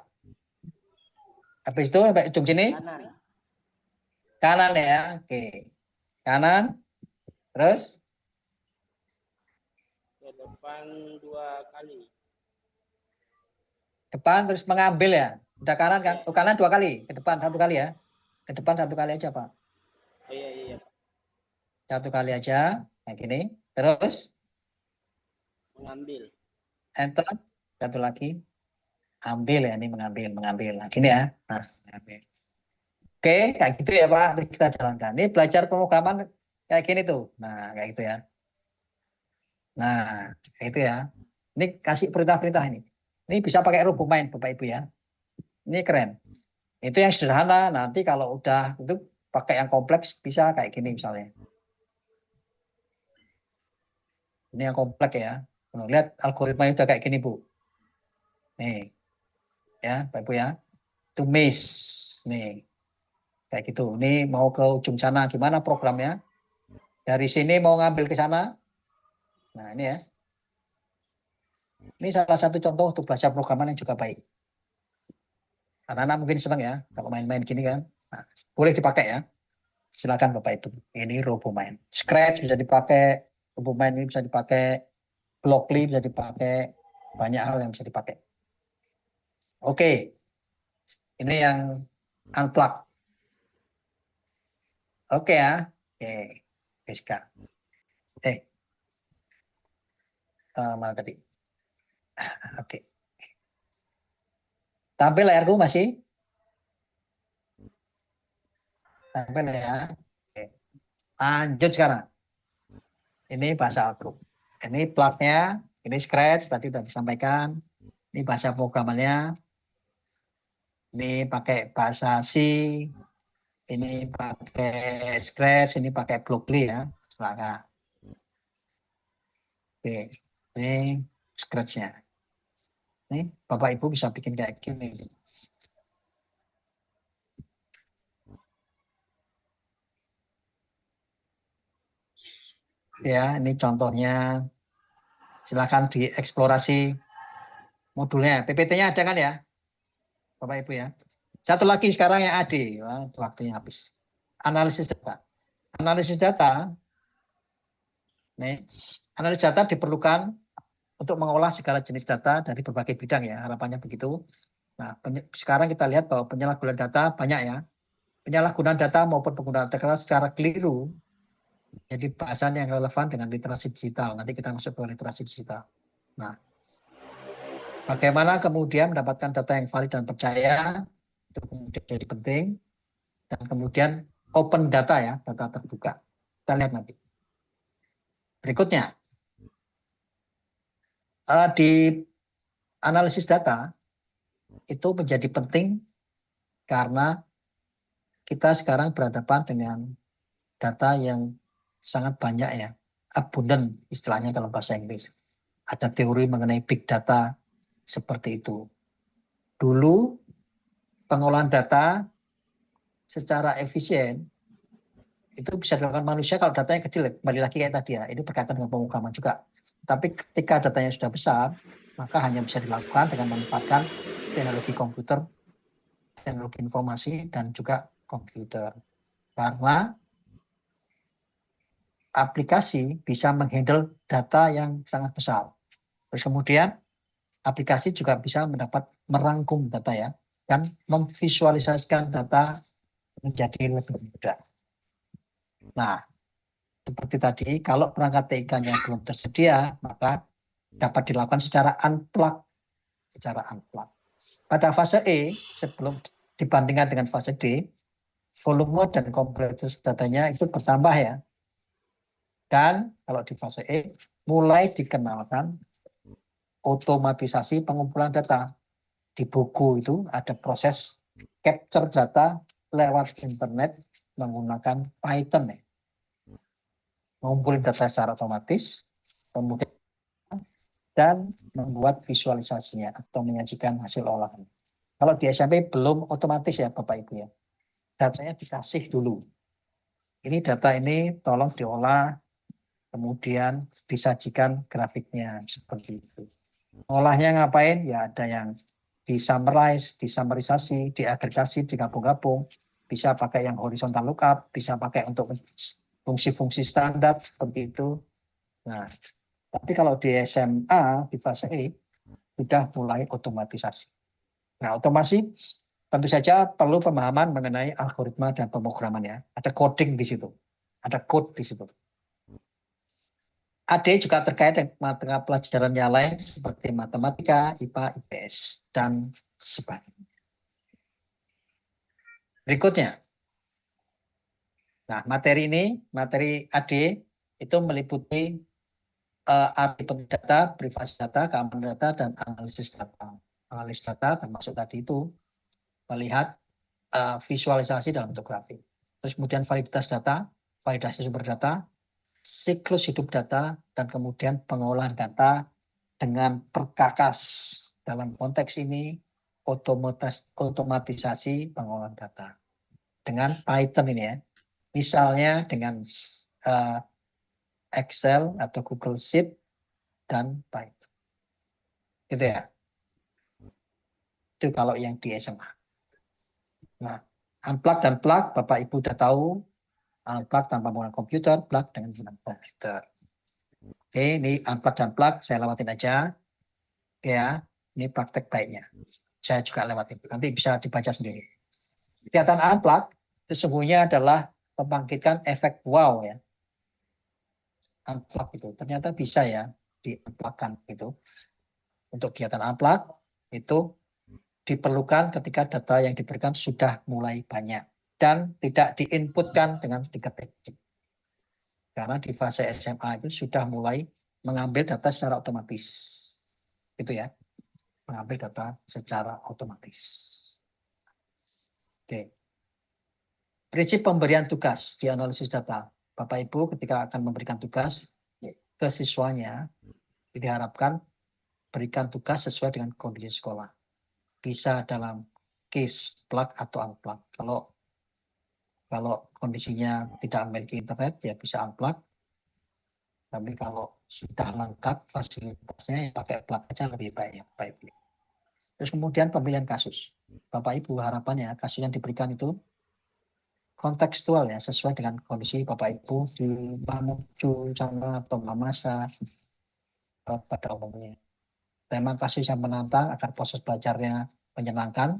Habis itu sampai ujung sini? Kanan. Kanan ya. Oke. Kanan. Terus Ke depan 2 kali. depan terus mengambil ya. Udah kanan kan? Oh, kanan 2 kali. Ke depan 1 kali ya. Ke depan 1 kali aja Pak. Oh iya. 1 kali aja. Kayak gini. Terus Mengambil. enter. 1 lagi. Ambil ya. Ini mengambil. Nah, gini ya. Nah, mengambil. Oke, kayak gitu ya Pak. Terus kita jalankan. Ini belajar pemrograman kayak gini tuh. Nah, kayak gitu ya. Nah, kayak gitu ya. Ini kasih perintah-perintah ini. Ini bisa pakai robo main Bapak Ibu ya. Ini keren. Itu yang sederhana. Nanti kalau udah itu pakai yang kompleks bisa kayak gini misalnya. Ini yang kompleks ya. Nah, lihat algoritmanya udah kayak gini Bu. Nih. Ya, Bapak Ibu ya. To miss. Nih. Kayak gitu. Ini mau ke ujung sana gimana programnya? Dari sini mau ngambil ke sana. Nah, ini ya. Ini salah satu contoh untuk belajar programan yang juga baik. Anak-anak mungkin senang ya kalau main-main gini kan. Nah, boleh dipakai ya. Silakan Bapak Ibu. Ini RoboMind. Scratch bisa dipakai, RoboMind ini bisa dipakai, Blockly bisa dipakai, banyak hal yang bisa dipakai. Oke. Ini yang unplug. Oke ya. Oke. Fiska. Mana tadi? Oke. Tampil layarku masih? Tampil ya. Oke. Lanjut sekarang. Ini bahasa output. Ini plugnya, ini Scratch tadi sudah disampaikan. Ini bahasa programannya. Ini pakai bahasa C. Ini pakai Scratch, ini pakai Blockly ya. Silakan. Oke, ini Scratch-nya. Ini Bapak Ibu bisa bikin kayak gini. Ya, ini contohnya. Silakan dieksplorasi modulnya. PPT-nya ada kan ya? Bapak Ibu ya. Satu lagi sekarang yang AD. Wah, waktunya habis. Analisis data. Analisis data. Nih, analisis data diperlukan untuk mengolah segala jenis data dari berbagai bidang ya. Harapannya begitu. Nah, sekarang kita lihat bahwa penyalahgunaan data banyak ya. Penyalahgunaan data maupun penggunaan data secara keliru jadi bahasan yang relevan dengan literasi digital. Nanti kita masuk ke literasi digital. Nah, bagaimana kemudian mendapatkan data yang valid dan percaya itu kemudian jadi penting. Dan kemudian open data ya, data terbuka. Kita lihat nanti. Berikutnya, di analisis data itu menjadi penting karena kita sekarang berhadapan dengan data yang sangat banyak ya, abundant istilahnya dalam bahasa Inggris. Ada teori mengenai big data seperti itu. Dulu pengolahan data secara efisien itu bisa dilakukan manusia kalau datanya kecil, kembali lagi kayak tadi ya, ini berkaitan dengan pemrograman juga. Tapi ketika datanya sudah besar, maka hanya bisa dilakukan dengan memanfaatkan teknologi komputer, teknologi informasi, dan juga komputer. Karena aplikasi bisa menghandle data yang sangat besar. Terus kemudian aplikasi juga bisa mendapat merangkum data ya, dan memvisualisasikan data menjadi lebih mudah. Nah, seperti tadi, kalau perangkat TIK-nya belum tersedia, maka dapat dilakukan secara unplug. Pada fase E, sebelum dibandingkan dengan fase D, volume dan kompleksitas datanya itu bertambah ya. Dan kalau di fase E, mulai dikenalkan otomatisasi pengumpulan data. Di buku itu ada proses capture data lewat internet menggunakan Python ya. Mengumpulkan data secara otomatis, kemudian dan membuat visualisasinya atau menyajikan hasil olahan. Kalau di SMP belum otomatis ya Bapak Ibu ya. Datanya dikasih dulu. Ini data ini tolong diolah, kemudian disajikan grafiknya seperti itu. Olahnya ngapain? Ya ada yang disummarize, disummarisasi, diagregasi, digabung-gabung. Bisa pakai yang horizontal lookup, bisa pakai untuk fungsi-fungsi standar seperti itu. Nah, tapi kalau di SMA, di fase E, sudah mulai otomatisasi. Nah, otomasi tentu saja perlu pemahaman mengenai algoritma dan pemrograman ya. Ada coding di situ. Ada code di situ. AD juga terkait dengan mata pelajaran yang lain seperti matematika, IPA, IPS, dan sebagainya. Berikutnya. Nah, materi ini, materi AD itu meliputi arti data, privasi data, keamanan data, dan analisis data. Analisis data termasuk tadi itu melihat visualisasi dalam bentuk grafik. Terus kemudian validitas data, validasi sumber data, siklus hidup data, dan kemudian pengolahan data dengan perkakas. Dalam konteks ini, otomatisasi pengolahan data. Dengan Python ini ya. Misalnya dengan Excel atau Google Sheet dan Python. Gitu ya. Itu kalau yang di SMA. Nah, unplug dan plug, Bapak Ibu udah tahu. Unplug tanpa menggunakan komputer, plug dengan menggunakan komputer. Oke, ini unplug dan plug, saya lewatin aja. Oke ya, ini praktek baiknya. Saya juga lewatin, nanti bisa dibaca sendiri. Kegiatan unplug sesungguhnya adalah membangkitkan efek wow ya. Unplug itu ternyata bisa ya di-unplugkan gitu. Untuk kegiatan unplug itu diperlukan ketika data yang diberikan sudah mulai banyak dan tidak diinputkan dengan diketik. Karena di fase SMA itu sudah mulai mengambil data secara otomatis. Itu ya. Mengambil data secara otomatis. Oke. Prinsip pemberian tugas di analisis data. Bapak Ibu ketika akan memberikan tugas ke siswanya, diharapkan berikan tugas sesuai dengan kondisi sekolah. Bisa dalam case plug atau unplug. Kalau kondisinya tidak memiliki internet, ya bisa unplug. Tapi kalau sudah lengkap fasilitasnya, ya pakai plug aja lebih baik. Ya, baik. Terus kemudian pemilihan kasus. Bapak Ibu harapannya kasus yang diberikan itu kontekstual ya, sesuai dengan kondisi Bapak Ibu di Mamuju, Canggah, atau Mamasa pada umumnya. Tema kasus yang menantang agar proses belajarnya menyenangkan,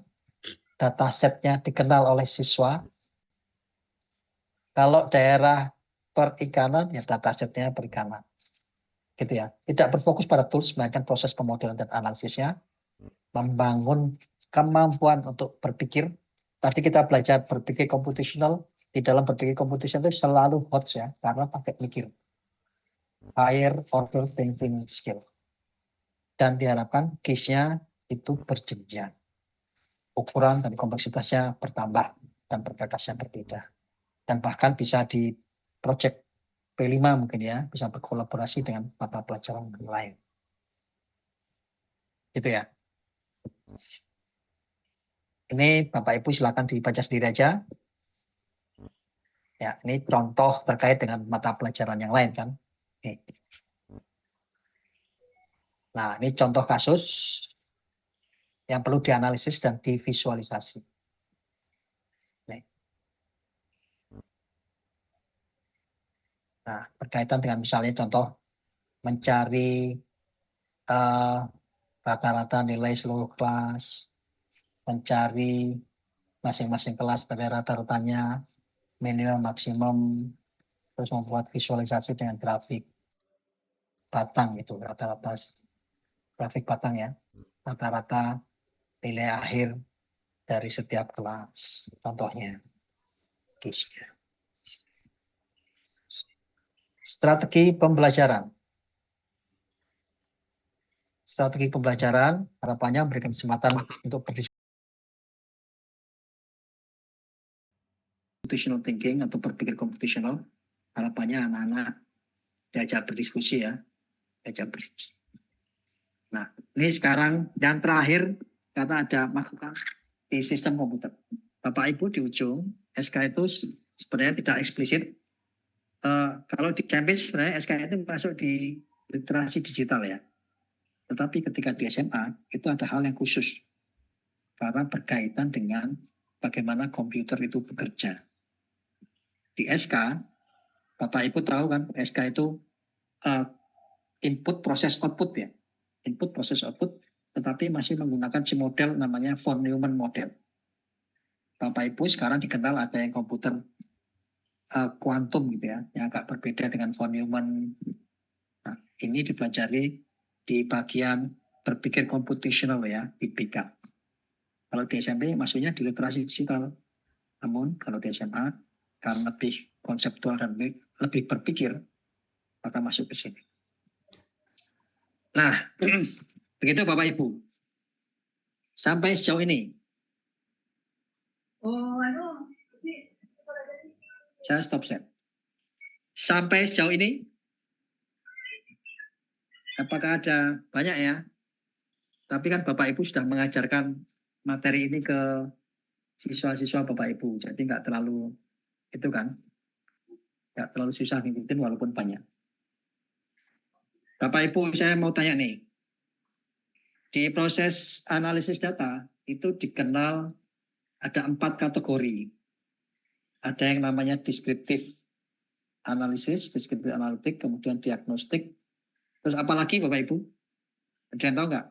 data setnya dikenal oleh siswa. Kalau daerah perikanan, ya data setnya perikanan. Gitu ya. Tidak berfokus pada tools, melainkan proses pemodelan dan analisisnya, membangun kemampuan untuk berpikir. Tadi kita belajar berpikir komputasional. Di dalam berpikir komputasional itu selalu hot ya, karena pakai mikir. Higher order thinking skill. Dan diharapkan case-nya itu berjenjang. Ukuran dan kompleksitasnya bertambah dan perkakasnya berbeda. Dan bahkan bisa di project P5 mungkin ya, bisa berkolaborasi dengan mata pelajaran lain. Gitu ya. Ini Bapak Ibu silakan dibaca sendiri aja. Ya, ini contoh terkait dengan mata pelajaran yang lain kan. Nih. Nah, ini contoh kasus yang perlu dianalisis dan divisualisasi. Nih. Nah, berkaitan dengan misalnya contoh mencari rata-rata nilai seluruh kelas, mencari masing-masing kelas pada rata-ratanya, minimum, maksimum, terus membuat visualisasi dengan grafik batang itu, rata-rata grafik batang ya, rata-rata nilai akhir dari setiap kelas, contohnya. Strategi pembelajaran. Strategi pembelajaran harapannya memberikan kesempatan untuk berdiskusi computational thinking atau berpikir komputasional. Harapannya anak-anak diajak berdiskusi ya, diajak berdiskusi. Nah, ini sekarang yang terakhir karena ada masukan di sistem komputer. Bapak Ibu di ujung SK itu sebenarnya tidak eksplisit. Kalau di SMP sebenarnya SK itu masuk di literasi digital ya. Tetapi ketika di SMA itu ada hal yang khusus karena berkaitan dengan bagaimana komputer itu bekerja. Di SK, Bapak Ibu tahu kan SK itu input proses output ya. Input proses output, tetapi masih menggunakan si model namanya von Neumann model. Bapak Ibu sekarang dikenal ada yang komputer kuantum gitu ya, yang agak berbeda dengan von Neumann. Nah, ini dipelajari di bagian berpikir komputasional ya, di BK. Kalau di SMP maksudnya di literasi digital. Namun kalau di SMA karena lebih konseptual dan lebih berpikir, maka masuk ke sini. Nah, begitu Bapak Ibu. Sampai sejauh ini. Saya stop set. Sampai sejauh ini, apakah ada banyak ya? Tapi kan Bapak Ibu sudah mengajarkan materi ini ke siswa-siswa Bapak Ibu. Jadi nggak terlalu, itu kan, nggak terlalu susah ngikutin walaupun banyak. Bapak Ibu saya mau tanya nih. Di proses analisis data itu dikenal ada 4 kategori. Ada yang namanya deskriptif analisis, deskriptif analitik, kemudian diagnostik. Terus apa lagi Bapak Ibu? Ada yang tahu nggak?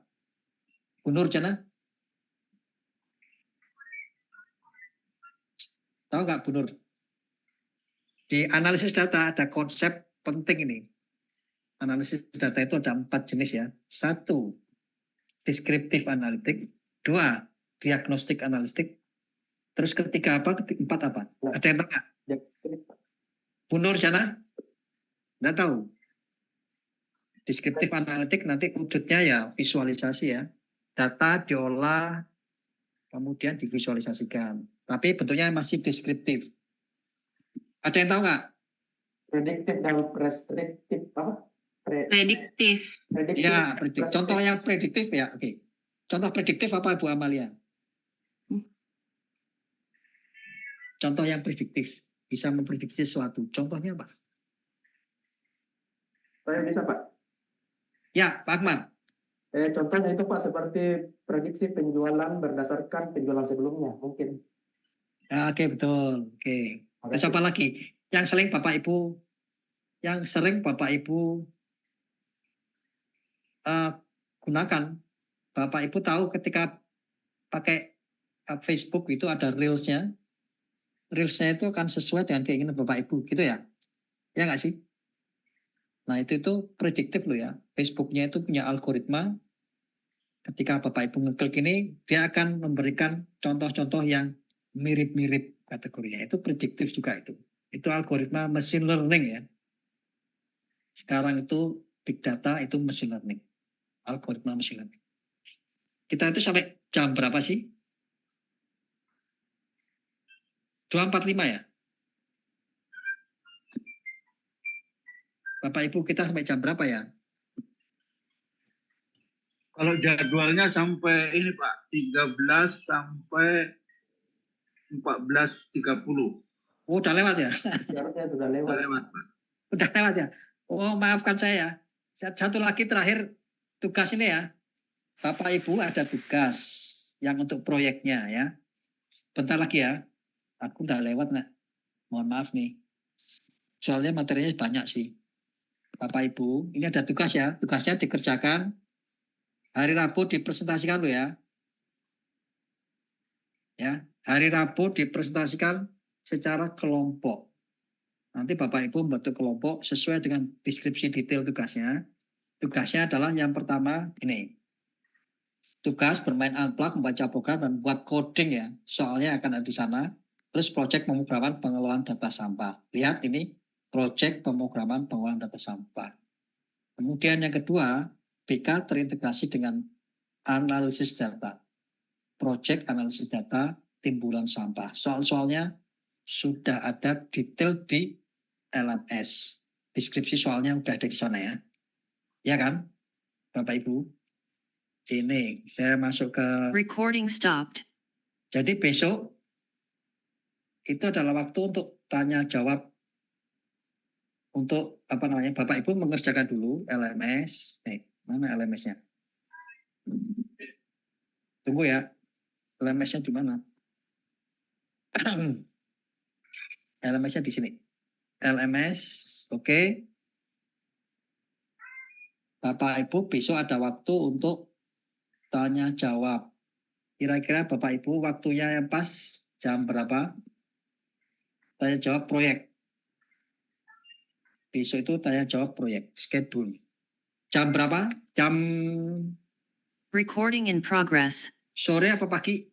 Bu Nurjana? Tahu nggak Bu Nur? Di analisis data ada konsep penting ini. Analisis data itu ada 4 jenis ya. 1, deskriptif analitik. 2, diagnostik analitik. Terus ketiga apa? 4 apa? Ada yang tahu nggak? Bu Nurjana? Nggak tahu. Deskriptif analitik nanti wujudnya ya visualisasi ya. Data diolah, kemudian divisualisasikan. Tapi bentuknya masih deskriptif. Ada yang tahu nggak? Prediktif dan preskriptif apa? Prediktif. Ya, prediktif. Contoh yang prediktif ya, oke. Contoh prediktif apa Bu Amalia? Contoh yang prediktif. Bisa memprediksi sesuatu. Contohnya apa? Saya bisa Pak. Ya, Pak Akmal. Contohnya itu Pak seperti prediksi penjualan berdasarkan penjualan sebelumnya mungkin. Ya, oke, betul. Oke. Terus apa lagi? Yang sering Bapak Ibu gunakan. Bapak Ibu tahu ketika pakai Facebook itu ada Reels-nya. Reels-nya itu kan sesuai dengan keinginan Bapak Ibu, gitu ya? Ya nggak sih? Nah, itu prediktif loh ya. Facebook-nya itu punya algoritma. Ketika Bapak Ibu ngeklik ini, dia akan memberikan contoh-contoh yang mirip-mirip kategorinya. Itu prediktif juga itu. Itu algoritma machine learning ya. Sekarang itu big data itu machine learning. Algoritma machine learning. Kita itu sampai jam berapa sih? 2.45 ya? Bapak Ibu kita sampai jam berapa ya? Kalau jadwalnya sampai ini Pak, 13 sampai 14.30. Oh, udah lewat ya? Harusnya sudah lewat. Udah lewat Pak. Udah lewat ya? Oh, maafkan saya. Satu lagi terakhir tugas ini ya. Bapak Ibu ada tugas yang untuk proyeknya ya. Bentar lagi ya. Aku udah lewat, nak. Mohon maaf nih. Soalnya materinya banyak sih. Bapak Ibu, ini ada tugas ya. Tugasnya dikerjakan hari Rabu dipresentasikan loh ya. Ya, hari Rabu dipresentasikan secara kelompok. Nanti Bapak Ibu membentuk kelompok sesuai dengan deskripsi detail tugasnya. Tugasnya adalah yang pertama ini. Tugas bermain unplug, membaca program dan buat coding ya. Soalnya akan ada di sana. Terus proyek pemrograman pengelolaan data sampah. Lihat ini proyek pemrograman pengelolaan data sampah. Kemudian yang kedua, BK terintegrasi dengan analisis data. Proyek analisis data timbulan sampah. Soal-soalnya sudah ada detail di LMS. Deskripsi soalnya sudah ada di sana ya. Ya kan, Bapak Ibu? Sini, saya masuk ke... Recording stopped. Jadi besok itu adalah waktu untuk tanya jawab. Untuk apa namanya, Bapak Ibu mengerjakan dulu LMS. Mana LMS-nya? Tunggu ya. LMS-nya di mana? LMS-nya di sini. LMS, oke. Bapak Ibu besok ada waktu untuk tanya jawab. Kira-kira Bapak Ibu waktunya yang pas jam berapa? Tanya jawab proyek. Besok itu tanya jawab proyek, schedule. Jam berapa? Jam Recording in progress. sore apa pagi?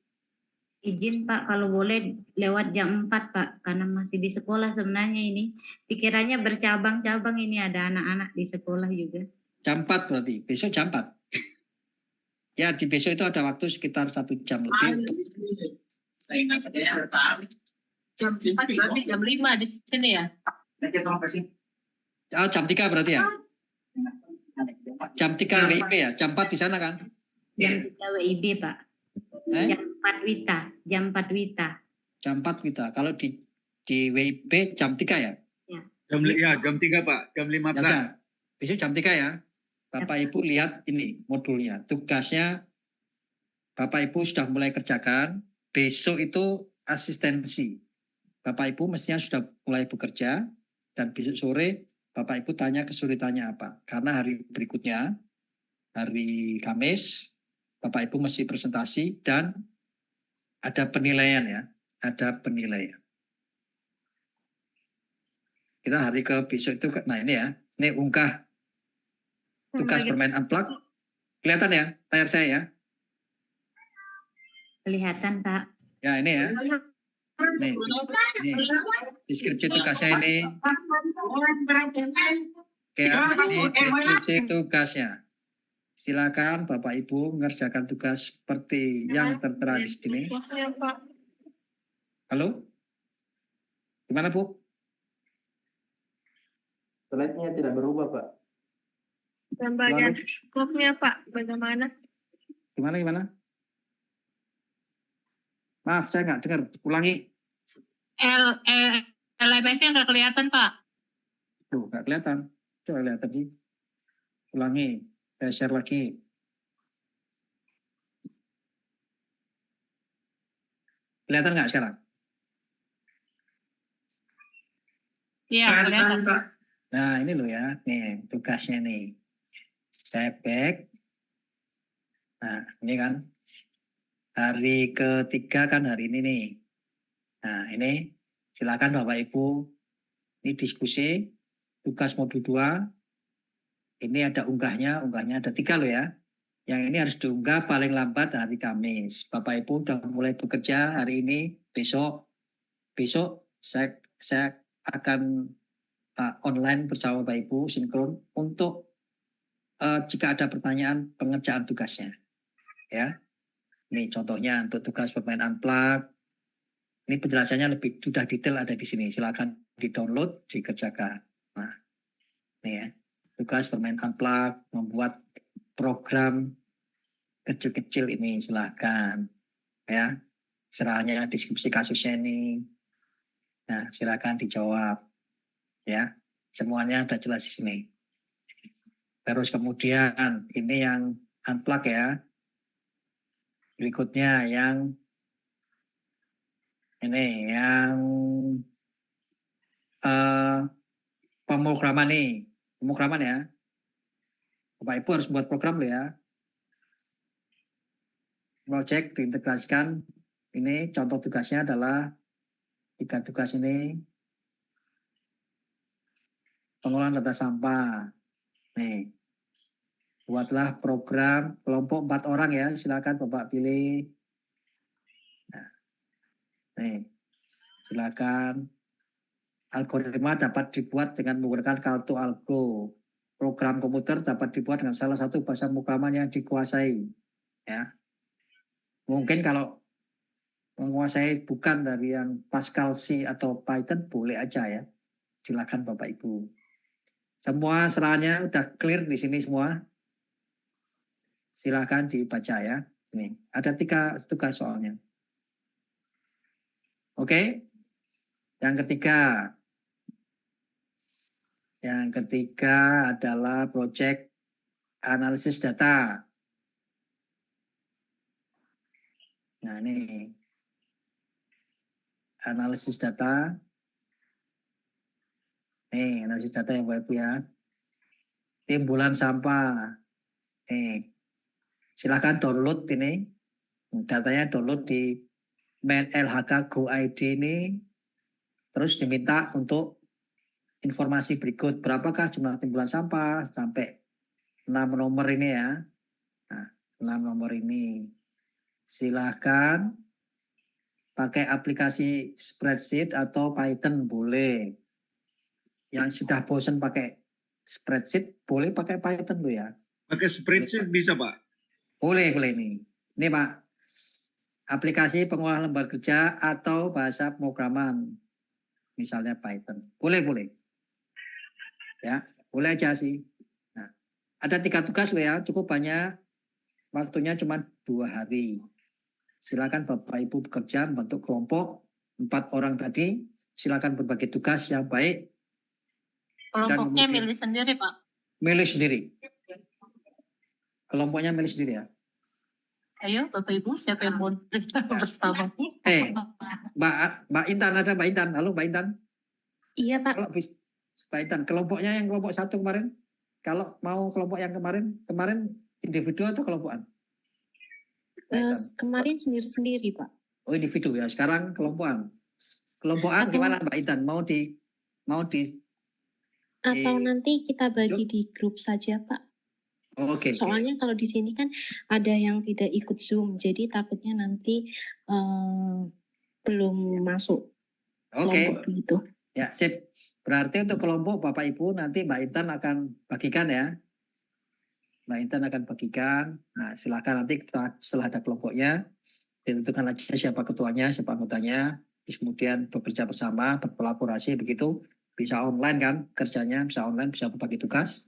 Izin Pak, kalau boleh lewat jam 4 Pak, karena masih di sekolah sebenarnya ini. Pikirannya bercabang-cabang, ini ada anak-anak di sekolah juga. Jam 4 berarti, besok jam 4. Ya, di besok itu ada waktu sekitar 1 jam lebih. Untuk... Jam 4 berarti jam 5 di sini ya? Oh, jam 3 berarti ya? Jam 3 WIB ya? Jam 4 di sana kan? Jam 3 WIB Pak. Jam 4 WITA. Jam 4 WITA. Jam 4 WITA. Kalau di WIB jam 3 ya? Jam 3 Pak, jam 15. Ya, besok jam 3 ya. Bapak Ibu lihat ini modulnya. Tugasnya Bapak Ibu sudah mulai kerjakan. Besok itu asistensi. Bapak Ibu mestinya sudah mulai bekerja. Dan besok sore Bapak Ibu tanya kesulitannya apa. Karena hari berikutnya, hari Kamis, Bapak Ibu mesti presentasi dan ada penilaian ya. Ada penilaian. Kita hari ke besok itu, nah ini ya. Ini unggah tugas bermain unplug. Kelihatan ya layar saya ya? Kelihatan Pak. Ya ini ya. Nih, ini deskripsi tugasnya ini. Oke, ini deskripsi tugasnya. Silakan Bapak Ibu mengerjakan tugas seperti yang tertera di sini. Halo? Gimana Bu? Slide-nya tidak berubah Pak. Gambarnya skopnya Pak, bagaimana? Gimana? Maaf, saya nggak dengar. Ulangi. LMS-nya nggak kelihatan Pak. Tuh, nggak kelihatan. Coba lihat tadi. Ulangi. Saya share lagi. Kelihatan nggak sekarang? Iya, kelihatan Pak. Nah, ini loh ya. Nih, tugasnya nih. Saya back. Nah, ini kan. Hari ketiga kan hari ini nih. Nah, ini silakan Bapak Ibu. Ini diskusi. Tugas modul 2. Ini ada unggahnya ada 3 loh ya. Yang ini harus diunggah paling lambat hari Kamis. Bapak Ibu sudah mulai bekerja hari ini, besok saya akan online bersama Bapak Ibu sinkron untuk jika ada pertanyaan pengerjaan tugasnya. Ya. Ini contohnya untuk tugas bermain unplug. Ini penjelasannya lebih sudah detail ada di sini. Silakan di-download, dikerjakan. Nah, ini ya. Tugas bermain unplug, membuat program kecil-kecil ini silakan ya. Serahnya deskripsi kasusnya ini. Nah, silakan dijawab ya. Semuanya sudah jelas di sini. Terus kemudian ini yang unplug ya. Berikutnya yang ini yang pemrograman nih. Pemrograman ya. Bapak Ibu harus buat program loh ya. Project diintegrasikan. Ini contoh tugasnya adalah 3 tugas ini. Pengolahan data sampah. Nih. Buatlah program kelompok 4 orang ya. Silakan Bapak pilih. Nah. Nih. Silakan. Algoritma dapat dibuat dengan menggunakan Call2Algo. Program komputer dapat dibuat dengan salah satu bahasa pemrograman yang dikuasai. Ya. Mungkin kalau menguasai bukan dari yang Pascal C atau Python boleh aja ya. Silakan Bapak Ibu. Semua serahannya udah clear di sini semua. Silakan dibaca ya. Nih, ada 3 tugas soalnya. Oke. Yang ketiga adalah project analisis data. Nah, ini analisis data. Nih, analisis data yang Bapak Ibu ya. Timbulan sampah. Nih, silakan download ini. Datanya download di main LHK Go ID ini. Terus diminta untuk informasi berikut. Berapakah jumlah timbulan sampah sampai 6 nomor ini ya. Nah, 6 nomor ini. Silahkan pakai aplikasi spreadsheet atau Python boleh. Yang sudah bosan pakai spreadsheet boleh pakai Python tuh ya. Pakai spreadsheet bisa Pak? Boleh nih. Ini Pak, aplikasi pengolahan lembar kerja atau bahasa pemrograman. Misalnya Python. Boleh. Ya, boleh aja sih. Nah, ada 3 tugas loh ya, cukup banyak. Waktunya cuma 2 hari. Silakan Bapak Ibu bekerja membentuk kelompok 4 orang tadi. Silakan berbagi tugas yang baik. Kelompoknya milih sendiri, Pak. Milih sendiri. Kelompoknya milih sendiri ya. Ayo Bapak Ibu, siapa yang mau bersama? Mbak Intan, ada Mbak Intan. Halo Mbak Intan. Iya Pak. Kalau Mbak Intan, kelompoknya yang kelompok 1 kemarin. Kalau mau kelompok yang kemarin individu atau kelompokan? Kemarin sendiri-sendiri Pak. Oh individu ya. Sekarang kelompokan. Kelompokan gimana Mbak Intan? Mau di atau nanti kita bagi di grup saja Pak. Oke. Soalnya kalau di sini kan ada yang tidak ikut Zoom, jadi takutnya nanti belum masuk kelompok gitu. Ya, sip. Berarti untuk kelompok Bapak Ibu nanti Mbak Intan akan bagikan ya. Mbak Intan akan bagikan. Nah, silakan nanti setelah ada kelompoknya ditentukan aja siapa ketuanya, siapa anggotanya. Terus kemudian bekerja bersama, berkolaborasi begitu. Bisa online kan kerjanya, bisa online, bisa berbagi tugas.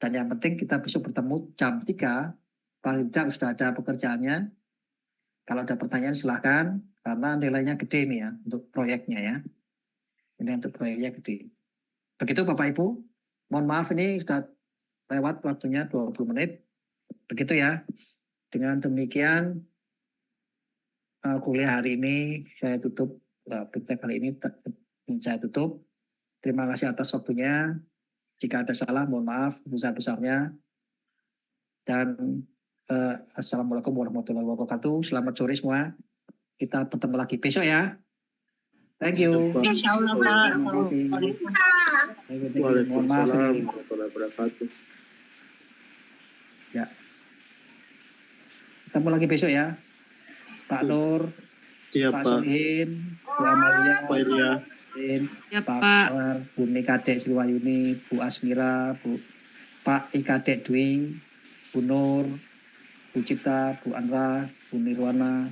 Dan yang penting kita besok bertemu jam 3, paling tidak sudah ada pekerjaannya. Kalau ada pertanyaan silahkan, karena nilainya gede nih ya untuk proyeknya ya. Ini untuk proyeknya gede. Begitu Bapak Ibu, mohon maaf ini sudah lewat waktunya 20 menit. Begitu ya. Dengan demikian kuliah hari ini saya tutup. Berita kali ini saya tutup. Terima kasih atas waktunya. Jika ada salah, mohon maaf besar-besarnya. Dan Assalamualaikum warahmatullahi wabarakatuh. Selamat sore semua. Kita bertemu lagi besok ya. Thank you. Insyaallah Pak. Mohon maaf ini. warahmatullahi wabarakatuh. Ya. Ketemu lagi besok ya. Pak Nur, Pak Solihin, Bu Amalia, Pak Ilya. Ya, Pak Bu Nikadek Silwayuni, Bu Asmira, Pak Ikadek Dwi, Bu Nur, Bu Cipta, Bu Anra, Bu Nirwana,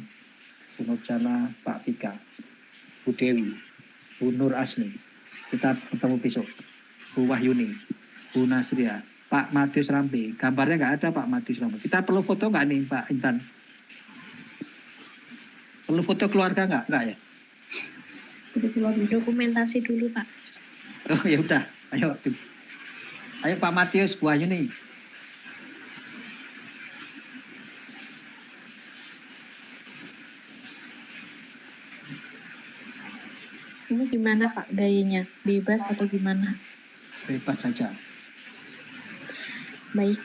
Bu Nurjana, Pak Vika, Bu Dewi, Bu Nur Asmi. Kita bertemu besok. Bu Wahyuni, Bu Nasria, Pak Matius Rambe. Gambarnya nggak ada Pak Matius Rambe. Kita perlu foto nggak nih Pak Intan? Perlu foto keluarga nggak? Nggak ya? Dokumentasi dulu Pak. Oh ya udah, ayo Pak Matius, Bu Wahyuni. Ini gimana Pak gayanya? Bebas atau gimana? Bebas saja. Baik.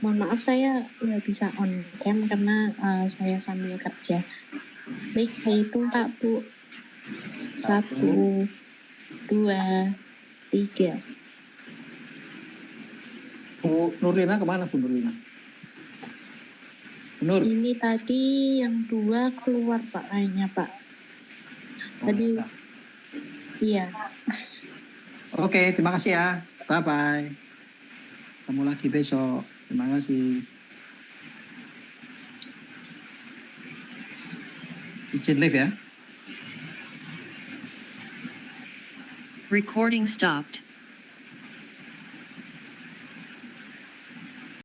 Mohon maaf saya nggak bisa on cam karena saya sambil kerja. Baik, saya hitung Pak, Bu. 1, 2, 3. Bu Nurlina kemana Bu Nurlina? Bu Nur. Ini tadi yang 2 keluar Pak kayaknya Pak. Tadi iya. Oke, terima kasih ya. Bye-bye. Ketemu lagi besok. Terima kasih. Izin live ya. Recording stopped.